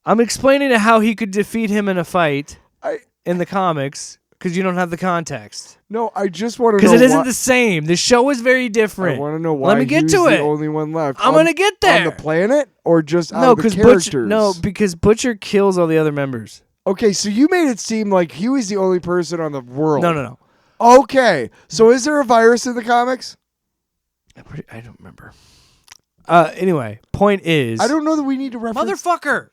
I'm explaining how he could defeat him in a fight. In the comics, because you don't have the context. No, I just want to know because it isn't the same. The show is very different. I want to know why. Let me get to the it. Only one left. I'm gonna get there. On the planet or just out of the characters? Because Butcher kills all the other members. Okay, so you made it seem like Huey's the only person on the world. No. Okay, so is there a virus in the comics? I don't remember. Anyway, point is, I don't know that we need to reference. Motherfucker.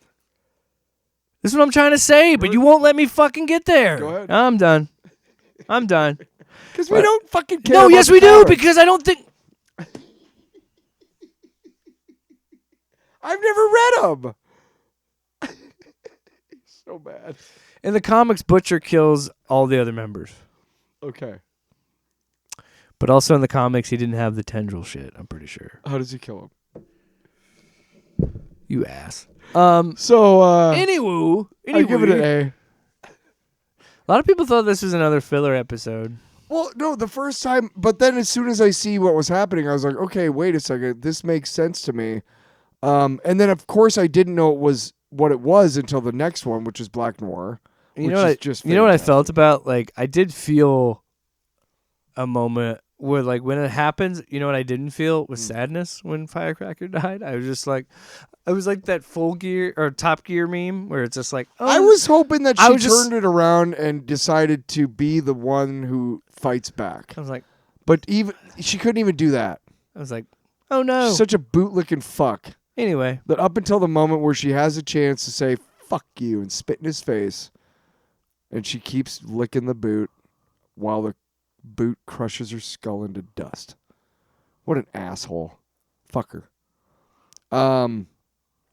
This is what I'm trying to say, but you won't let me fucking get there. Go ahead. I'm done. Because we don't fucking care. No, about yes, the we do, comics. because I don't think. I've never read them. So bad. In the comics, Butcher kills all the other members. Okay. But also in the comics, he didn't have the tendril shit, I'm pretty sure. How does he kill him? You ass. Anywho, I give it an A. A lot of people thought this was another filler episode. Well, no, the first time, but then as soon as I see what was happening, I was like, okay, wait a second, this makes sense to me. And then, of course, I didn't know it was what it was until the next one, which is Black Noir. You know what I felt about? Like, I did feel a moment where, like, when it happens, you know what I didn't feel was sadness when Firecracker died. I was just like, I was like that Full Gear or Top Gear meme where it's just like, oh. I was hoping that she turned it around and decided to be the one who fights back. I was like, but even she couldn't even do that. I was like, oh no. She's such a bootlicking fuck. Anyway. That up until the moment where she has a chance to say, fuck you, and spit in his face, and she keeps licking the boot while the boot crushes her skull into dust. What an asshole. Fuck her.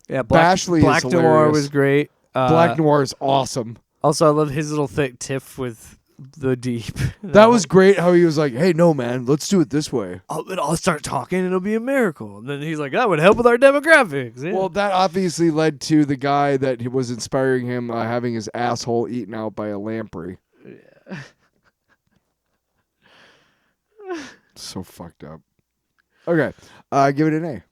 Yeah, Bashley Black is Noir hilarious. was great. Black Noir is awesome. Also, I love his little thick tiff with the deep. That was great how he was like, hey, no, man, let's do it this way. I'll start talking, it'll be a miracle. And then he's like, that would help with our demographics. Yeah. Well, that obviously led to the guy that was inspiring him having his asshole eaten out by a lamprey. Yeah. So fucked up. Okay, give it an A.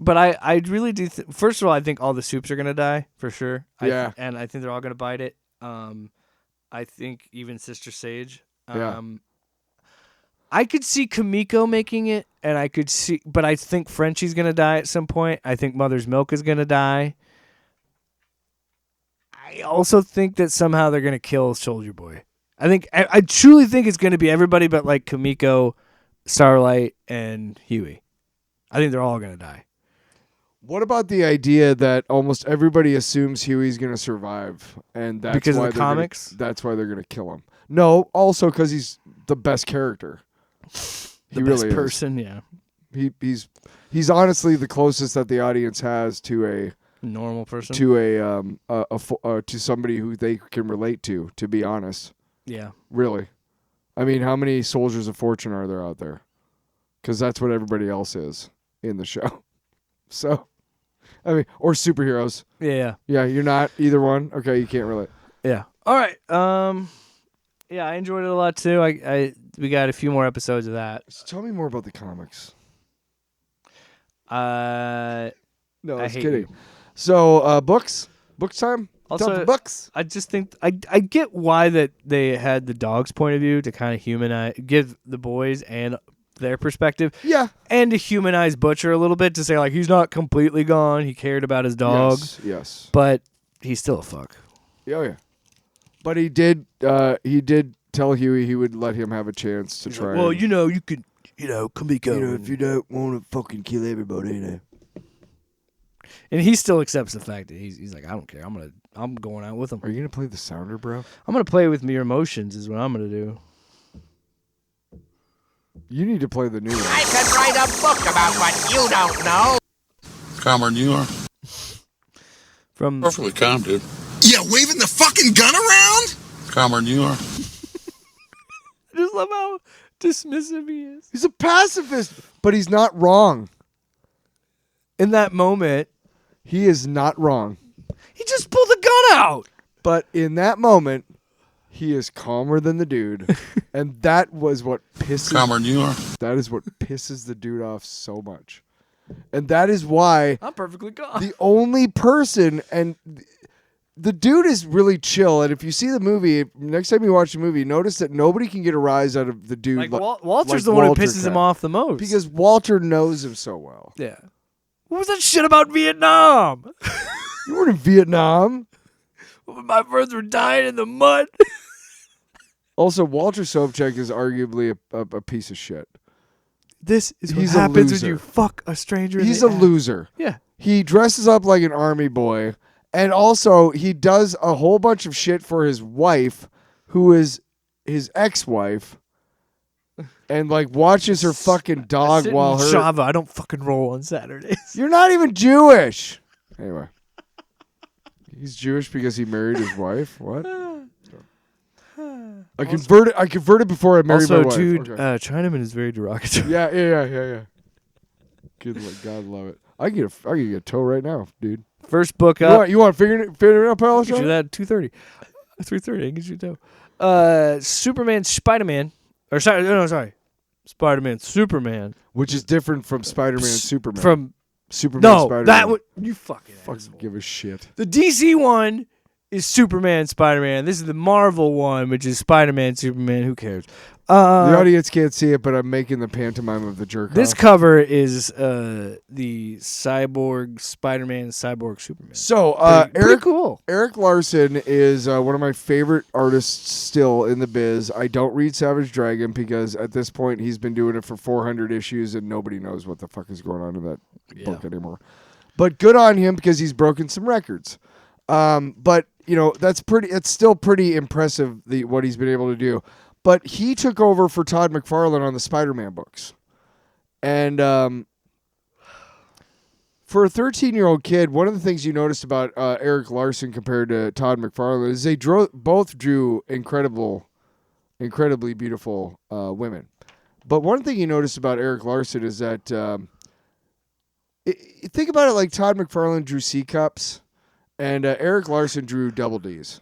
But I really do. First of all, I think all the soups are gonna die for sure. Yeah, and I think they're all gonna bite it. I think even Sister Sage. Yeah. I could see Kamiko making it, and I could see, but I think Frenchie's gonna die at some point. I think Mother's Milk is gonna die. I also think that somehow they're gonna kill Soldier Boy. I truly think it's gonna be everybody but like Kamiko, Starlight, and Huey. I think they're all gonna die. What about the idea that almost everybody assumes Huey's going to survive, and that's because why of the comics? That's why they're going to kill him. No, also because he's the best character. The best person, yeah. He's honestly the closest that the audience has to a normal person, to somebody who they can relate to. To be honest, yeah, really. I mean, how many soldiers of fortune are there out there? Because that's what everybody else is in the show. So, I mean, or superheroes. Yeah. Yeah, you're not either one. Okay, you can't relate. Yeah. All right. Yeah, I enjoyed it a lot too. We got a few more episodes of that. So tell me more about the comics. No, I was hate kidding. you. So, books time. Also, Time for books. I just think I get why that they had the dog's point of view to kind of humanize, give the boys and their perspective. Yeah. And to humanize Butcher a little bit, to say like he's not completely gone. He cared about his dog. Yes. But he's still a fuck. Oh yeah. But he did tell Huey he would let him have a chance to try. Like, well, you could, Kamiko. If you don't want to fucking kill everybody, And he still accepts the fact that he's like, I don't care. I'm going out with him. Are you gonna play the sounder, bro? I'm gonna play with your emotions is what I'm gonna do. You need to play the new one. I could write a book about what you don't know. Calmer than you are. From Perfectly calm, dude. Yeah, waving the fucking gun around? Calmer than you are. I just love how dismissive he is. He's a pacifist, but he's not wrong. In that moment, he is not wrong. He just pulled the gun out. But in that moment, he is calmer than the dude. And that was what pisses... Calmer than you are. That is what pisses the dude off so much. And that is why... I'm perfectly calm. The only person... And the dude is really chill. And if you see the movie, next time you watch the movie, notice that nobody can get a rise out of the dude. Like Walter's the one who pisses him off the most. Because Walter knows him so well. Yeah. What was that shit about Vietnam? You weren't in Vietnam. My friends were dying in the mud. Also, Walter Sobchak is arguably a piece of shit. This is what He's a happens when loser. you fuck a stranger. He's a loser. Yeah. He dresses up like an army boy. And also, he does a whole bunch of shit for his wife, who is his ex-wife. and like watches her fucking dog sit while in her. Java. I don't fucking roll on Saturdays. You're not even Jewish. Anyway, he's Jewish because he married his wife. What? I converted before I married my Also, wife. dude, Okay. Chinaman is very derogatory. Yeah. Good, God love it. I can get a toe right now, dude. First book up. You want fingernail polish? Get you on? that at 2:30, 3:30. I can get you a toe. Superman, Spider-Man, or sorry, Spider-Man, Superman, Which is different from Spider-Man and Superman. from Superman, no, Spider-Man. that would you fucking give a shit. The DC one is Superman, Spider-Man. This is the Marvel one, which is Spider-Man, Superman. Who cares? The audience can't see it, but I'm making the pantomime of the jerk. This cover is the Cyborg Spider-Man, Cyborg Superman. So pretty cool. Eric Larson is one of my favorite artists still in the biz. I don't read Savage Dragon because at this point he's been doing it for 400 issues and nobody knows what the fuck is going on in that book anymore. But good on him because he's broken some records. But you know it's still pretty impressive what he's been able to do. But he took over for Todd McFarlane on the Spider-Man books. And for a 13-year-old kid, one of the things you noticed about Eric Larson compared to Todd McFarlane is they both drew incredibly beautiful women. But one thing you notice about Eric Larson is that think about it like Todd McFarlane drew C cups, and Eric Larson drew double Ds.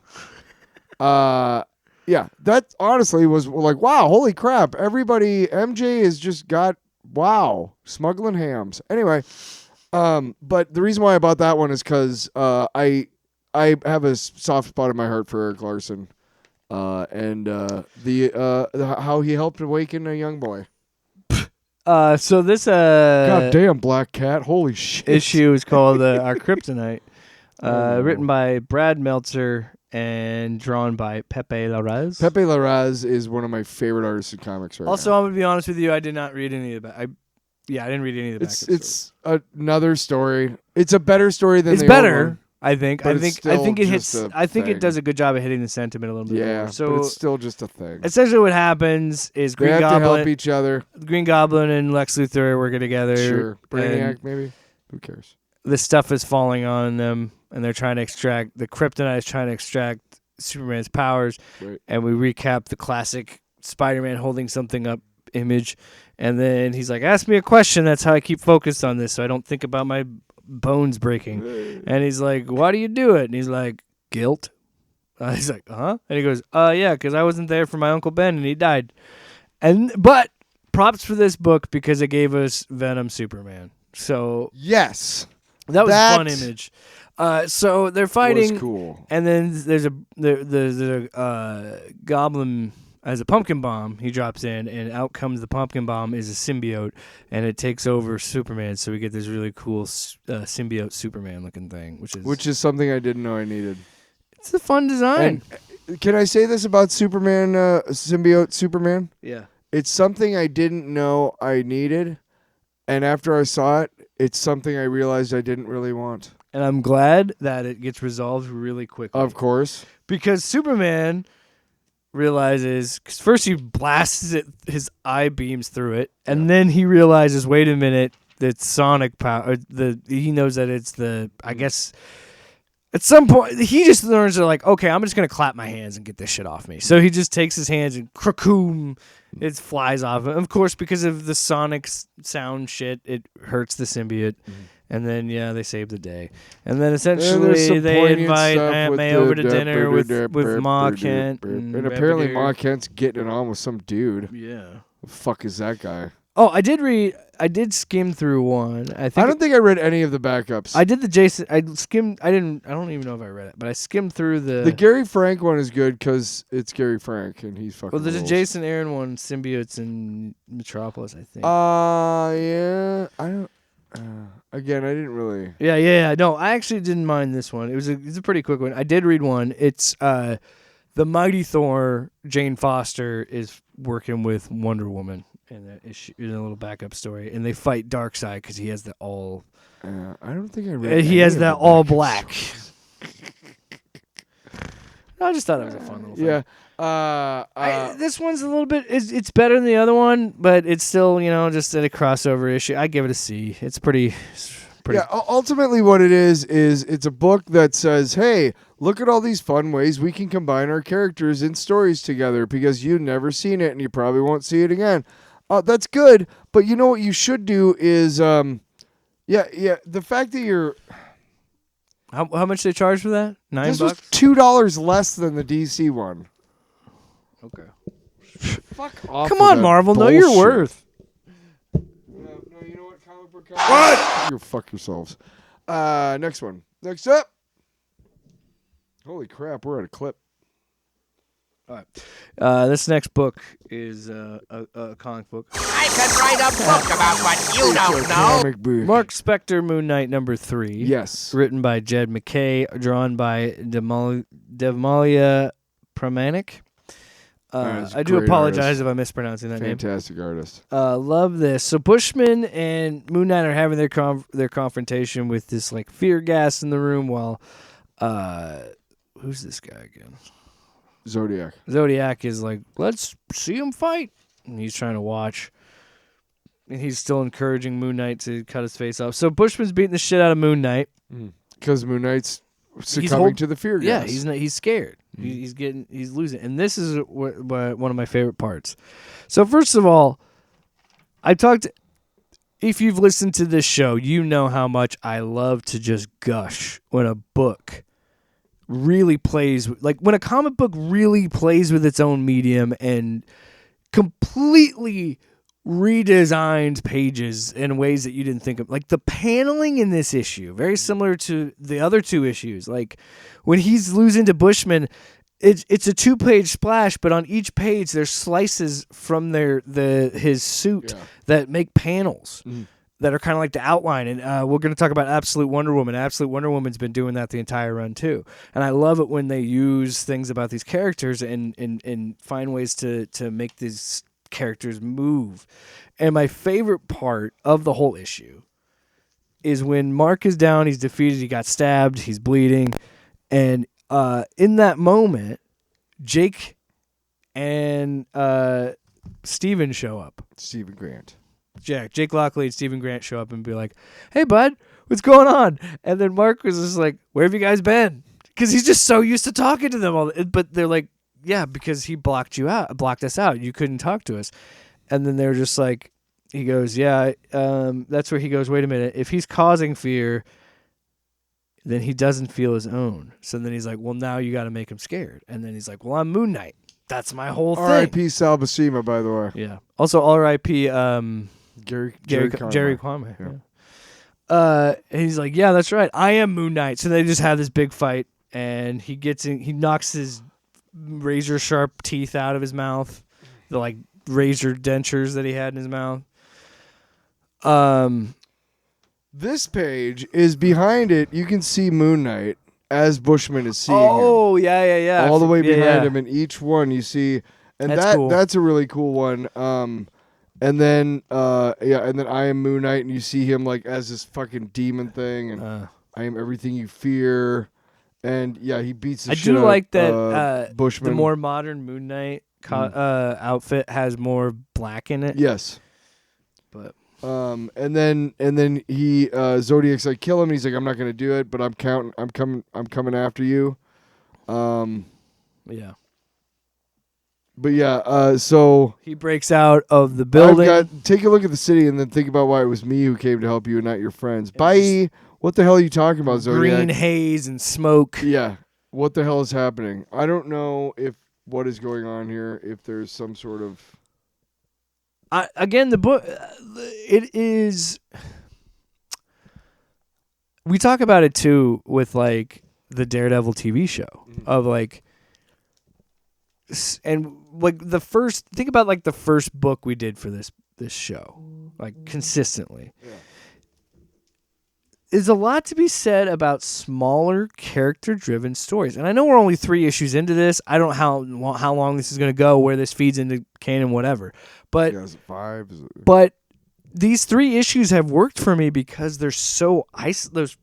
Yeah, that honestly was like, wow, holy crap. MJ has just got, smuggling hams. Anyway, but the reason why I bought that one is because I have a soft spot in my heart for Eric Larson and how he helped awaken a young boy. So this goddamn Black Cat, holy shit. Issue is called Our Kryptonite, written by Brad Meltzer and drawn by Pepe Larraz. Pepe Larraz is one of my favorite artists in comics right now. Also, I'm going to be honest with you, I did not read any of the back. I didn't read any of the backup stories. It's another story. It's a better story than it's the better. old one. I think it hits. I think it does a good job of hitting the sentiment a little bit. Yeah, more. So but it's still just a thing. Essentially, what happens is they have to help each other. Green Goblin and Lex Luthor are working together. Sure, Brainiac maybe. Who cares? The stuff is falling on them, and they're trying to extract the kryptonite. Is trying to extract Superman's powers, right. And we recap the classic Spider-Man holding something up image, and then he's like, "Ask me a question. That's how I keep focused on this, so I don't think about my bones breaking." And he's like, "Why do you do it?" And he's like, "Guilt." He's like, "Huh?" And he goes, yeah, because I wasn't there for my Uncle Ben, and he died." But props for this book because it gave us Venom Superman. So yes, that was a fun image. So they're fighting, was cool. And then there's a goblin as a pumpkin bomb. He drops in, and out comes the pumpkin bomb is a symbiote, and it takes over Superman. So we get this really cool symbiote Superman looking thing, which is something I didn't know I needed. It's a fun design. And can I say this about Superman, symbiote Superman? Yeah, it's something I didn't know I needed, and after I saw it, it's something I realized I didn't really want. And I'm glad that it gets resolved really quickly. Of course. Because Superman realizes, because first he blasts his eye beams through it, and then he realizes, wait a minute, that sonic power, he knows that it's I guess, at some point, he just learns that, like, okay, I'm just going to clap my hands and get this shit off me. So he just takes his hands and krakoom, it flies off him. Of course, because of the sonic sound shit, it hurts the symbiote. Mm-hmm. And then, they save the day. And then, essentially, they invite Aunt May over to dinner with Ma Kent. And apparently Ma Kent's getting it on with some dude. Yeah. The fuck is that guy? Oh, I did skim through one. I don't think I read any of the backups. I did the Jason. I don't even know if I read it, but I skimmed through the Gary Frank one is good because it's Gary Frank and he's fucking. Well, there's rules. a Jason Aaron one, Symbiotes in Metropolis, I think. Yeah. I don't. Again, I didn't really. Yeah. No, I actually didn't mind this one. It's a pretty quick one. I did read one. It's the Mighty Thor. Jane Foster is working with Wonder Woman in that issue, in a little backup story, and they fight Darkseid because he has the all. I don't think I read. He has that all black. I just thought it was a fun little thing. Yeah. This one's a little bit. It's better than the other one, but it's still just a crossover issue. I give it a C. It's pretty. Yeah. Ultimately, what it is it's a book that says, "Hey, look at all these fun ways we can combine our characters in stories together because you've never seen it and you probably won't see it again." That's good, but you know what you should do is, the fact that you're. How much they charge for that? $9? This was $2 less than the DC one. Okay. Fuck off. Come on, Marvel. Know your worth. No, you know what? Comic book. What? You fuck yourselves. Next one. Next up. Holy crap! We're at a clip. All right. This next book is a comic book. I could write a book about what you don't know. Comic book. Marc Spector, Moon Knight #3. Yes. Written by Jed MacKay, drawn by Devmalya Pramanik. I do apologize artist. if I'm mispronouncing that Fantastic artist. Love this. So Bushman and Moon Knight are having their confrontation with this like fear gas in the room while who's this guy again? Zodiac is like, let's see him fight. And he's trying to watch. And he's still encouraging Moon Knight to cut his face off. So Bushman's beating the shit out of Moon Knight. Because Moon Knight's succumbing to the fear gas. Yeah, he's scared. He's losing. And this is one of my favorite parts. So first of all, if you've listened to this show, you know how much I love to just gush when a book really plays, like when a comic book really plays with its own medium and completely redesigned pages in ways that you didn't think of. Like the paneling in this issue, very similar to the other two issues. Like when he's losing to Bushman, it's a 2-page splash, but on each page there's slices from his suit that make panels. That are kind of like the outline. And we're going to talk about Absolute Wonder Woman. Absolute Wonder Woman's been doing that the entire run, too. And I love it when they use things about these characters and find ways to make these characters move. And my favorite part of the whole issue is when Marc is down, he's defeated, he got stabbed, he's bleeding. And in that moment, Jake and Steven show up. Stephen Grant. Jake Lockley and Stephen Grant show up and be like, "Hey, bud, what's going on?" And then Marc was just like, "Where have you guys been?" Because he's just so used to talking to them all. But they're like, "Yeah, because he blocked us out. You couldn't talk to us." And then they're just like, he goes, "Yeah." That's where he goes, "Wait a minute. If he's causing fear, then he doesn't feel his own." So then he's like, "Well, now you got to make him scared." And then he's like, "Well, I'm Moon Knight. That's my whole thing." R.I.P. Sal Buscema, by the way. Yeah. Also, R.I.P. Jerry Conway. Yeah. And he's like, "Yeah, that's right. I am Moon Knight." So they just have this big fight, and he knocks his razor sharp teeth out of his mouth, the like razor dentures that he had in his mouth. This page is behind it. You can see Moon Knight as Bushman is seeing him. Oh, yeah. All the way behind him, and each one you see, and that's a really cool one. And then and then I am Moon Knight, and you see him like as this fucking demon thing, and I am everything you fear, and he beats the shit out of like that. Bushman. The more modern Moon Knight outfit has more black in it. Yes, but and then he Zodiac's like, kill him, and he's like, I'm not gonna do it, but I'm coming after you. Yeah. But so he breaks out of the building. Take a look at the city and then think about why it was me who came to help you and not your friends. Bye. What the hell are you talking about, Zodiac? Green haze and smoke. Yeah. What the hell is happening? I don't know what is going on here. If there's some sort of. Again, the book. It is. We talk about it too with like the Daredevil TV show of like. And like think about like the first book we did for this show, like consistently. Yeah. There's a lot to be said about smaller character-driven stories, and I know we're only 3 issues into this. I don't know how long this is going to go, where this feeds into canon, whatever. But is it 5? But these 3 issues have worked for me because they're so isolated.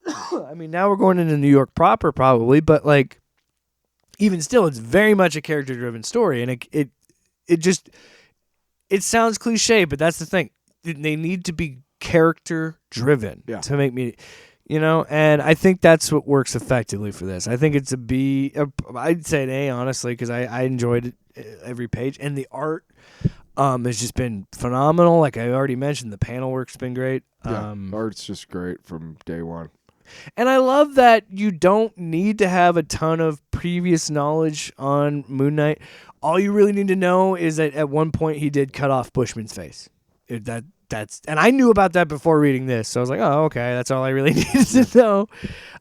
I mean, now we're going into New York proper, probably, but like, even still, it's very much a character-driven story, and it sounds cliche, but that's the thing. They need to be character-driven to make me, and I think that's what works effectively for this. I think it's a B. I'd say an A, honestly, because I enjoyed it, every page, and the art has just been phenomenal. Like I already mentioned, the panel work's been great. Art's just great from day one. And I love that you don't need to have a ton of previous knowledge on Moon Knight. All you really need to know is that at one point he did cut off Bushman's face. And I knew about that before reading this, so I was like, oh, okay, that's all I really needed to know.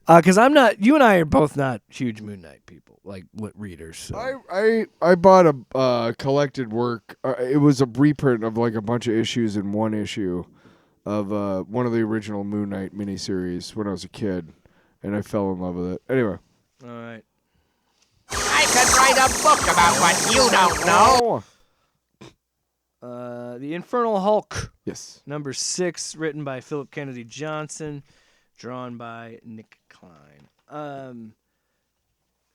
Because you and I are both not huge Moon Knight people, like readers. So. I bought a collected work. It was a reprint of like a bunch of issues in one issue of one of the original Moon Knight miniseries when I was a kid, and I fell in love with it. Anyway. All right. I could write a book about what you don't know. The Infernal Hulk. Yes. Number 6, written by Phillip Kennedy Johnson, drawn by Nick Klein.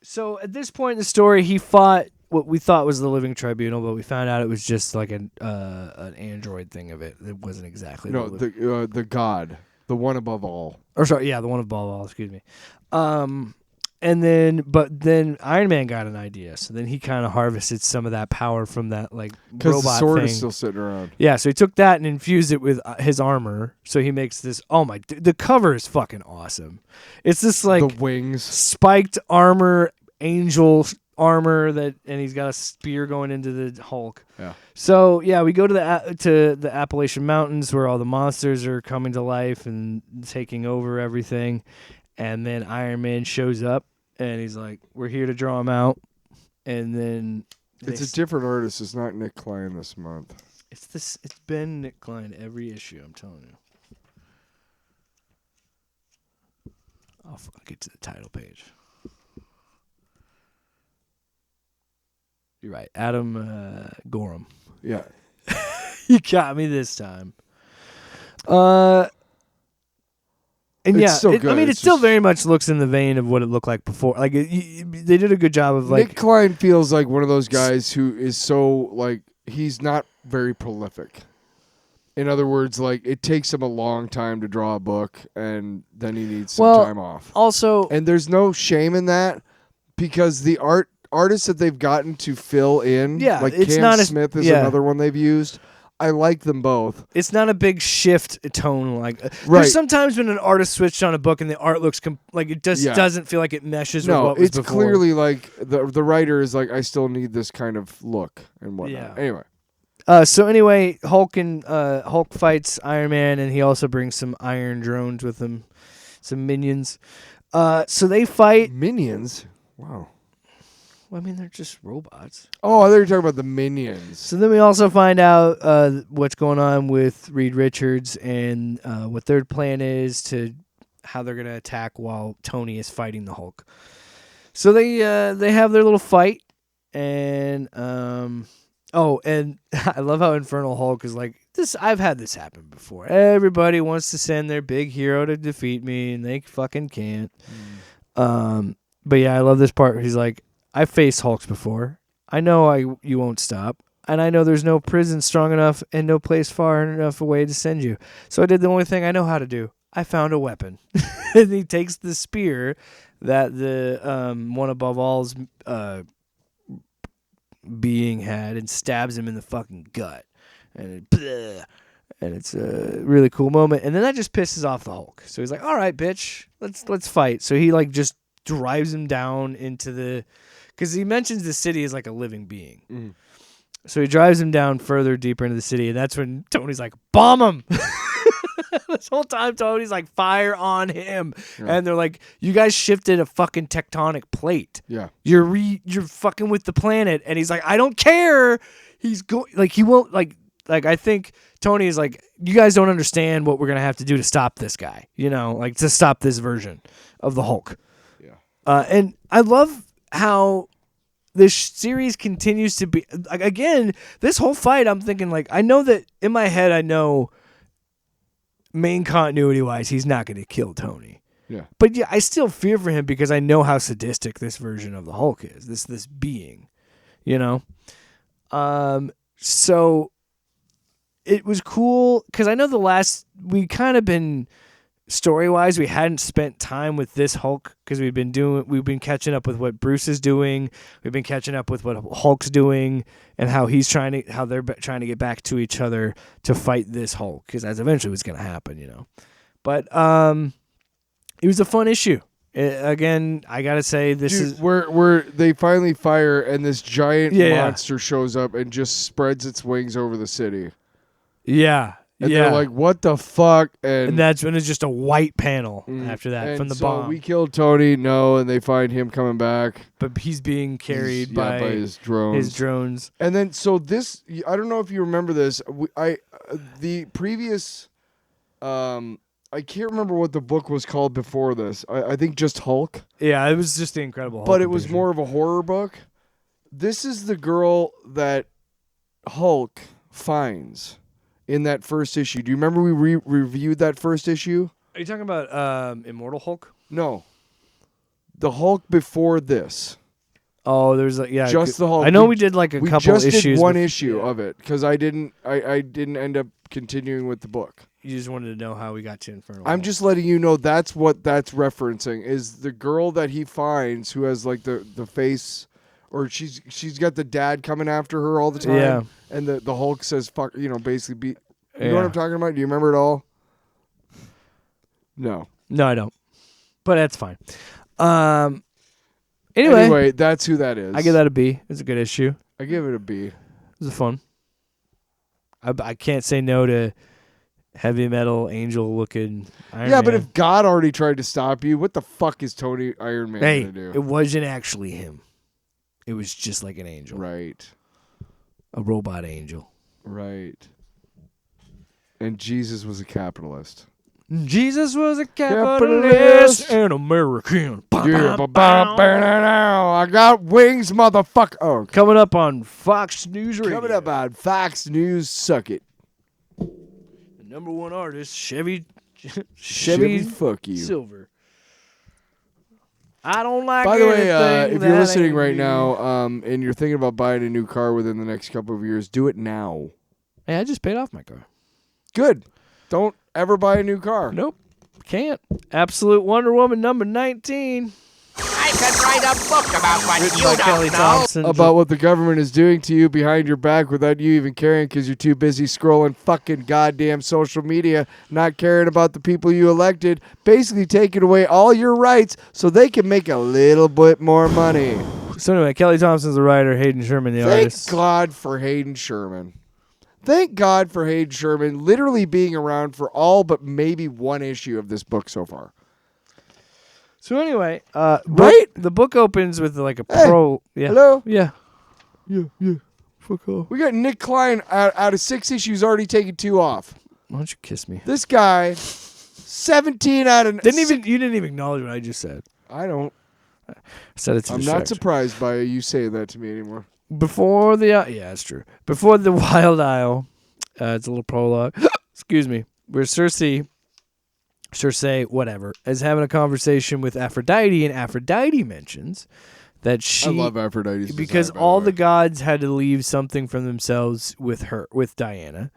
So at this point in the story, he fought what we thought was the Living Tribunal, but we found out it was just like an android thing of it. It wasn't exactly the god, the one above all. Or sorry, the one above all. Excuse me. But then Iron Man got an idea, so then he kind of harvested some of that power from that like robot because the sword thing. is still sitting around. Yeah, so he took that and infused it with his armor. So he makes this. Oh my! The cover is fucking awesome. It's this like the wings, spiked armor, angel armor and he's got a spear going into the Hulk. Yeah. So yeah, we go to the Appalachian Mountains where all the monsters are coming to life and taking over everything. And then Iron Man shows up, and he's like, "We're here to draw him out." And then it's a different artist. It's not Nick Klein this month. It's been Nick Klein every issue. I'm telling you. I'll get to the title page. You're right, Adam Gorham. Yeah, you got me this time. And it's yeah, it still very much looks in the vein of what it looked like before. Like they did a good job of like. Nick Klein feels like one of those guys who is so like he's not very prolific. In other words, like it takes him a long time to draw a book, and then he needs some time off. Also, and there's no shame in that because the artists that they've gotten to fill in, like Cam Smith is another one they've used. I like them both. It's not a big shift tone. Like there's sometimes when an artist switched on a book and the art looks like it just doesn't feel like it meshes with what was before. It's clearly like the writer is like, I still need this kind of look and whatnot. Yeah. Anyway. Hulk fights Iron Man, and he also brings some iron drones with him, some minions. So they fight minions. Wow. Well, I mean, they're just robots. Oh, I thought you were talking about the minions. So then we also find out what's going on with Reed Richards and what their plan is to how they're going to attack while Tony is fighting the Hulk. So they have their little fight, and and I love how Infernal Hulk is like, this. I've had this happen before. Everybody wants to send their big hero to defeat me, and they fucking can't. But yeah, I love this part where he's like, I've faced Hulks before. I know you won't stop. And I know there's no prison strong enough and no place far enough away to send you. So I did the only thing I know how to do. I found a weapon. And he takes the spear that the one above all's being had and stabs him in the fucking gut. And it's a really cool moment. And then that just pisses off the Hulk. So he's like, all right, bitch, let's fight. So he like just drives him down into the... Because he mentions the city as like a living being. Mm. So he drives him down further, deeper into the city, and that's when Tony's like, bomb him! This whole time Tony's like, fire on him. Yeah. And they're like, you guys shifted a fucking tectonic plate. Yeah. You're fucking with the planet. And he's like, I don't care. He's he won't I think Tony is like, you guys don't understand what we're going to have to do to stop this guy. Like to stop this version of the Hulk. Yeah. And I love how this series continues to be like, again, this whole fight I'm thinking like, I know that in my head I know main continuity wise he's not going to kill Tony, Yeah. But yeah, I still fear for him because I know how sadistic this version of the Hulk is. This being, you know. So it was cool because I know we kind of been story-wise, we hadn't spent time with this Hulk because we've been catching up with what Bruce is doing. We've been catching up with what Hulk's doing and how they're trying to get back to each other to fight this Hulk because that's eventually what's going to happen, you know. But it was a fun issue. Again, I gotta say is where they finally fire and this giant monster shows up and just spreads its wings over the city. Yeah. And they're like, what the fuck? And that's when it's just a white panel after that from the bomb. We killed Tony, and they find him coming back. But he's being carried by his drones. And then, so this, I don't know if you remember this. The previous, I can't remember what the book was called before this. I think just Hulk. Yeah, it was just the Incredible Hulk. But it was more of a horror book. This is the girl that Hulk finds in that first issue. Do you remember we reviewed that first issue? Are you talking about Immortal Hulk? No. The Hulk before this. Oh, there's just the Hulk. I know we did like a couple issues. We just did one issue of it because I didn't end up continuing with the book. You just wanted to know how we got to Infernal. I'm just letting you know that's what that's referencing is the girl that he finds who has like the face, or she's got the dad coming after her all the time. Yeah. And the Hulk says fuck, basically beat. You know what I'm talking about? Do you remember it all? No, I don't. But that's fine. Anyway, that's who that is. I give that a B. It's a good issue. I give it a B. It was fun. I can't say no to heavy metal angel looking Iron Man. But if God already tried to stop you, what the fuck is Tony Iron Man going to do? It wasn't actually him. It was just like an angel. Right. A robot angel. Right. And Jesus was a capitalist. Jesus was a capitalist and American. I got wings, motherfucker. Oh, coming up on Fox News Radio. Coming up on Fox News, suck it. The number one artist, Chevy fuck you. Silver. I don't like. By the way, if you're listening right now, and you're thinking about buying a new car within the next couple of years, do it now. Hey, I just paid off my car. Good. Don't ever buy a new car. Nope. Can't. Absolute Wonder Woman number 19. I could write a book about what Written you by don't Kelly know. Thompson. About what the government is doing to you behind your back without you even caring because you're too busy scrolling fucking goddamn social media, not caring about the people you elected, basically taking away all your rights so they can make a little bit more money. So anyway, Kelly Thompson's the writer, Hayden Sherman the artist. Thank God for Hayden Sherman. Thank God for Hayden Sherman literally being around for all but maybe one issue of this book so far. So anyway, right? The book opens with like a pro. Yeah. Hello? Yeah. Yeah. Fuck off. We got Nick Klein out of 6 issues already taking 2 off. Why don't you kiss me? This guy, 17 out of... You didn't even acknowledge what I just said. I don't. I said it to I'm not surprised by you saying that to me anymore. Before the... yeah, it's true. Before the Wild Isle, it's a little prologue. Excuse me. Where Cersei, whatever, is having a conversation with Aphrodite, and Aphrodite mentions that she... I love Aphrodite's because design, all the gods had to leave something from themselves with Diana.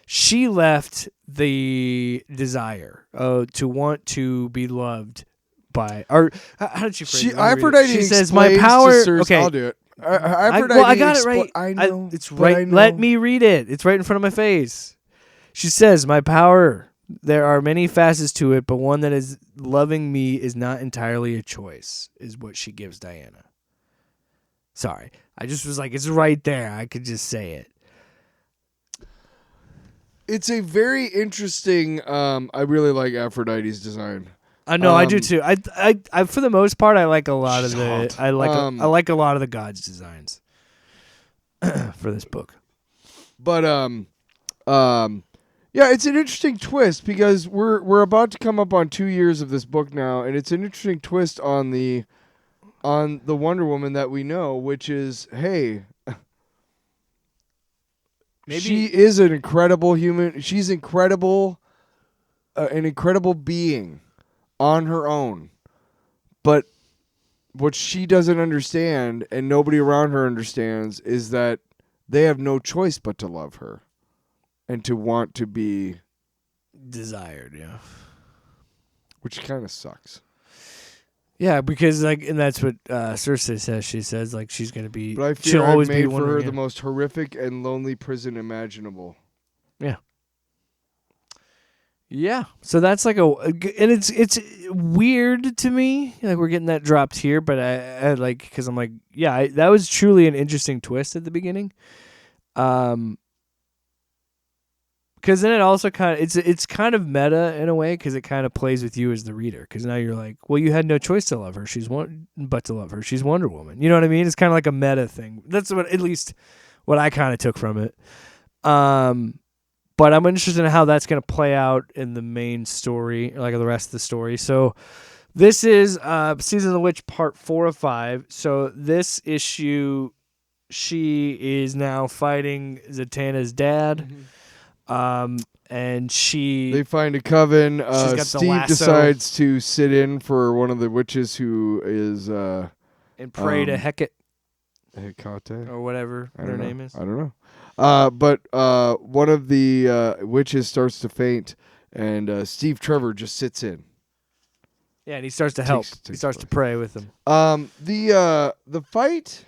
She left the desire to want to be loved by... Or how did she phrase it? Aphrodite she says, my power... Okay, I'll do it. I got it right. I know. It's right. I know. Let me read it. It's right in front of my face. She says, my power... There are many facets to it, but one that is loving me is not entirely a choice, is what she gives Diana. Sorry. I just was like, it's right there. I could just say it. It's a very interesting... I really like Aphrodite's design. I know, I do too. I for the most part, I like a lot of the... I like a lot of the gods' designs for this book. But, yeah, it's an interesting twist because we're about to come up on 2 years of this book now, and it's an interesting twist on the Wonder Woman that we know, which is, hey, maybe she is an incredible human. She's incredible, an incredible being on her own. But what she doesn't understand, and nobody around her understands, is that they have no choice but to love her and to want to be desired, yeah. Which kind of sucks. Yeah, because and that's what Cersei says. She says she's gonna be. But I fear she'll always made be for her the most horrific and lonely prison imaginable. Yeah. Yeah. So that's and it's weird to me. We're getting that dropped here, but I because I'm that was truly an interesting twist at the beginning. Because then it also kind of it's kind of meta in a way, because it kind of plays with you as the reader, because now you're like, well, you had no choice to love her. She's Wonder Woman. You know what I mean? It's kind of like a meta thing. That's at least what I kind of took from it. But I'm interested in how that's going to play out in the main story, the rest of the story. So this is Season of the Witch Part 4 of 5. So this issue, she is now fighting Zatanna's dad. Mm-hmm. And they find a coven. Steve decides to sit in for one of the witches who is and pray to Hecate or whatever her name is. I don't know. But one of the witches starts to faint, and Steve Trevor just sits in. Yeah, and he starts to help. He starts to pray with them. The fight.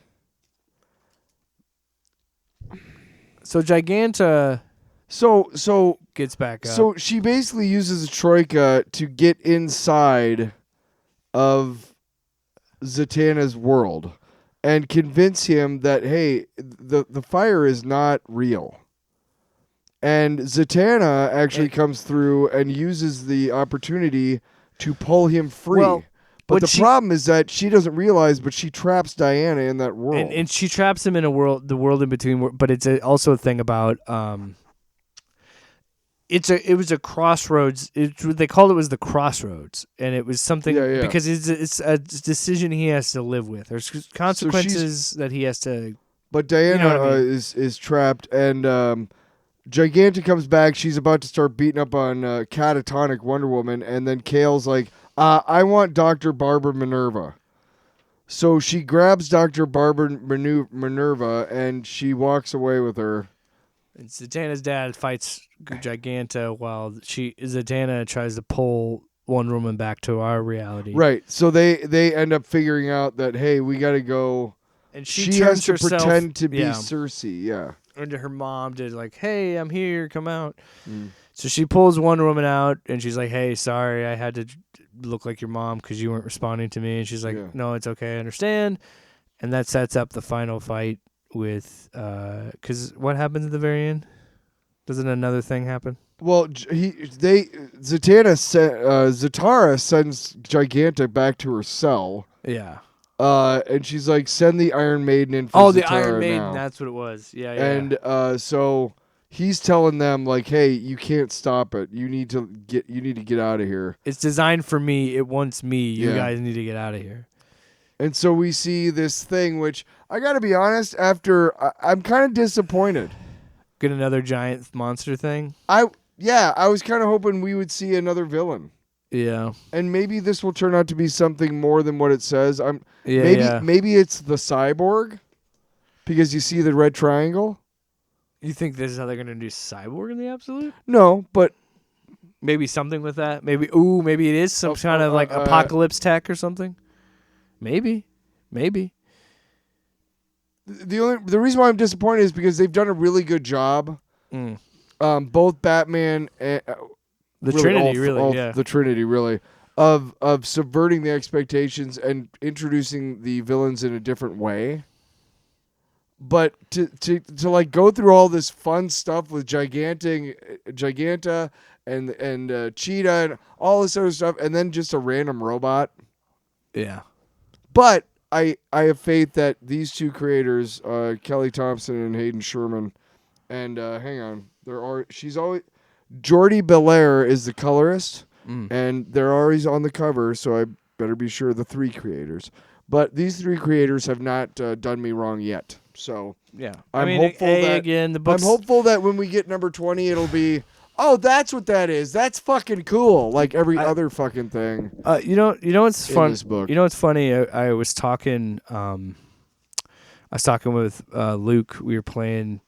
So Giganta. So gets back up. So she basically uses a troika to get inside of Zatanna's world and convince him that, hey, the fire is not real. And Zatanna actually comes through and uses the opportunity to pull him free. Well, but the problem is that she doesn't realize, but she traps Diana in that world. And she traps him in the world in between. But it's also a thing about... It was a crossroads. They called it was the crossroads, and it was something because it's a decision he has to live with. There's consequences that he has to. But Diana is trapped, and Giganta comes back. She's about to start beating up on catatonic Wonder Woman, and then Kale's like, "I want Dr. Barbara Minerva." So she grabs Dr. Barbara Minerva, and she walks away with her. And Zatanna's dad fights Giganta while Zatanna tries to pull Wonder Woman back to our reality. Right. So they end up figuring out that, hey, we got to go. And she has to herself, pretend to be Cersei. Yeah. And her mom did hey, I'm here, come out. So she pulls Wonder Woman out, and she's like, hey, sorry, I had to look like your mom because you weren't responding to me. And she's like, no, it's okay, I understand. And that sets up the final fight. With because what happens at the very end? Doesn't another thing happen? Well, Zatara sends Giganta back to her cell. Yeah. And she's like, send the Iron Maiden in for the Zatara Iron Maiden, now. that's what it was. Yeah. And so he's telling them hey, you can't stop it. You need to get out of here. It's designed for me. It wants me. You guys need to get out of here. And so we see this thing, which I got to be honest, I'm kind of disappointed. Get another giant monster thing? I was kind of hoping we would see another villain. Yeah. And maybe this will turn out to be something more than what it says. Maybe it's the cyborg because you see the red triangle. You think this is how they're going to do Cyborg in the Absolute? No, but maybe something with that. Maybe it is some kind of apocalypse tech or something. Maybe. The reason why I'm disappointed is because they've done a really good job. Both Batman and the Trinity, the Trinity, really, of subverting the expectations and introducing the villains in a different way. But to go through all this fun stuff with Giganta and Cheetah and all this other stuff, and then just a random robot. Yeah. But I have faith that these two creators, Kelly Thompson and Hayden Sherman, and hang on, Jordi Belair is the colorist, and they're always on the cover, so I better be sure the three creators. But these three creators have not done me wrong yet. So yeah, I'm hopeful that again, the books... I'm hopeful that when we get number 20, it'll be Oh, that's what that is. That's fucking cool. Like every other fucking thing. You know what's fun? This book. You know what's funny? I was talking. I was talking with Luke. We were playing.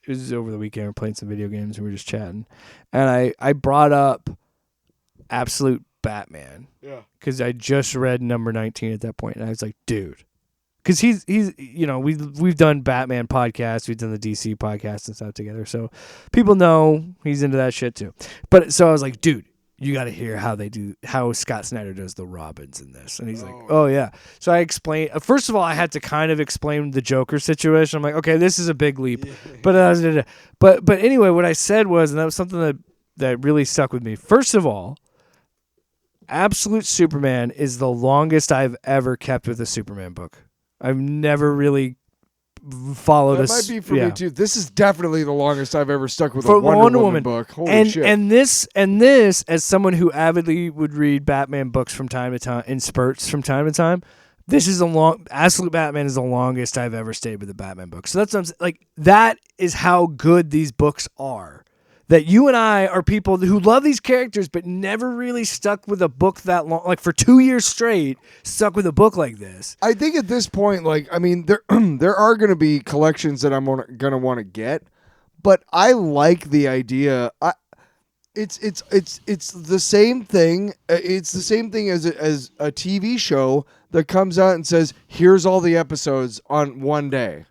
It was over the weekend. We were playing some video games and we were just chatting. And I brought up Absolute Batman. Yeah. Because I just read number 19 at that point, and I was like, dude. Because he's we've done Batman podcasts, we've done the DC podcast and stuff together, so people know he's into that shit too. But so I was like, dude, you got to hear how Scott Snyder does the Robins in this, and he's like, oh yeah. So I explained. First of all, I had to kind of explain the Joker situation. I'm like, okay, this is a big leap, but anyway, what I said was, and that was something that really stuck with me. First of all, Absolute Superman is the longest I've ever kept with a Superman book. I've never really followed That might be for me too. This is definitely the longest I've ever stuck with a Wonder Woman book. Holy shit. And this, as someone who avidly would read Batman books from time to time, in spurts from time to time, this is Absolute Batman is the longest I've ever stayed with a Batman book. So that's what I'm saying. Like, that is how good these books are. That you and I are people who love these characters but never really stuck with a book that long, like for 2 years straight, stuck with a book like this. I think at this point, like, I mean, there are going to be collections that I'm going to want to get, but I like the idea. It's the same thing. It's the same thing as a TV show that comes out and says, here's all the episodes on one day.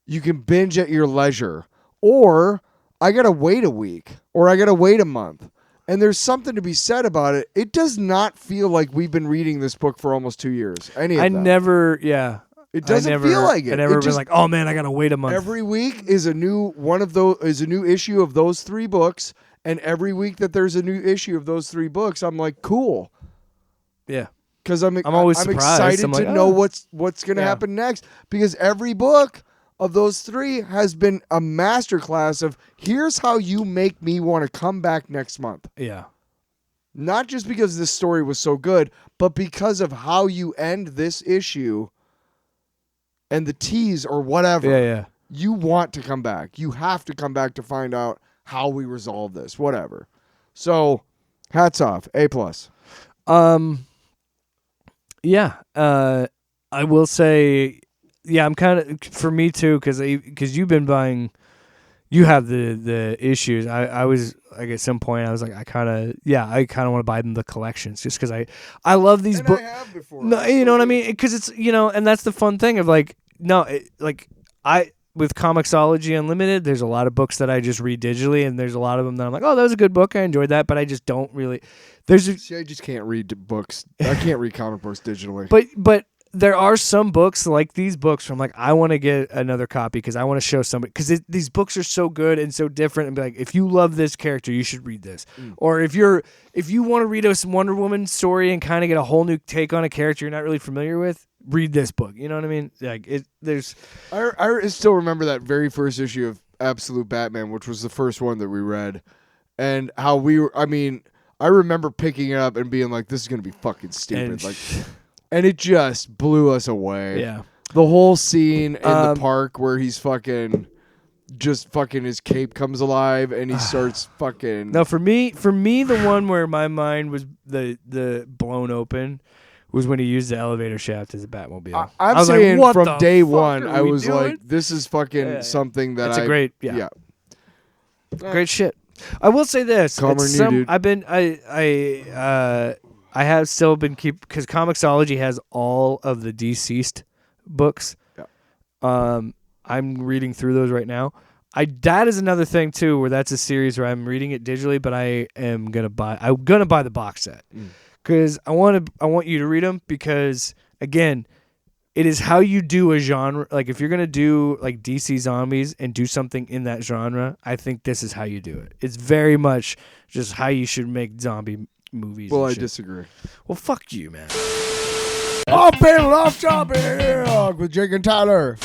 You can binge at your leisure. Or I got to wait a week, or I got to wait a month. And there's something to be said about it. It does not feel like we've been reading this book for almost 2 years. It doesn't feel like it. I never been like, oh man, I got to wait a month. Every week is a new issue of those 3 books, and every week that there's a new issue of those 3 books, I'm like, cool. Yeah. Because I'm always surprised. excited to know what's going to happen next, because every book of those 3 has been a masterclass of here's how you make me want to come back next month. Yeah. Not just because this story was so good, but because of how you end this issue and the tease or whatever. Yeah. You want to come back. You have to come back to find out how we resolve this, whatever. So, hats off. A+. Yeah. I will say, yeah, I'm kind of, for me too, because you've been buying, you have the issues. I was, like, at some point, I was like, I kind of want to buy them the collections just because I love these books. I have before. No, you know what I mean? Because it's, and that's the fun thing of like, with Comixology Unlimited, there's a lot of books that I just read digitally, and there's a lot of them that I'm like, oh, that was a good book. I enjoyed that, but I just don't really. I just can't read books. I can't read comic books digitally. But there are some books like these books where I'm like, I want to get another copy because I want to show somebody, because these books are so good and so different, and be like, if you love this character, you should read this. Or if you want to read a Wonder Woman story and kind of get a whole new take on a character you're not really familiar with, read this book. You know what I mean? Like I still remember that very first issue of Absolute Batman, which was the first one that we read, and how we were. I mean, I remember picking it up and being like, "This is gonna be fucking stupid." And it just blew us away. Yeah. The whole scene in the park where he's fucking his cape comes alive and he starts fucking. No, for me, the one where my mind was the blown open was when he used the elevator shaft as a Batmobile. I'm saying like, from day one, I was like, this is fucking something that it's a great, great shit. I will say this. I have still been because Comixology has all of the deceased books. Yeah. I'm reading through those right now. That is another thing too, where that's a series where I'm reading it digitally, but I'm gonna buy the box set because I want you to read them, because again, it is how you do a genre. Like if you're gonna do like DC zombies and do something in that genre, I think this is how you do it. It's very much just how you should make zombie movies. Well, I disagree. Well, fuck you, man. Off panel, off topic with Jake and Tyler.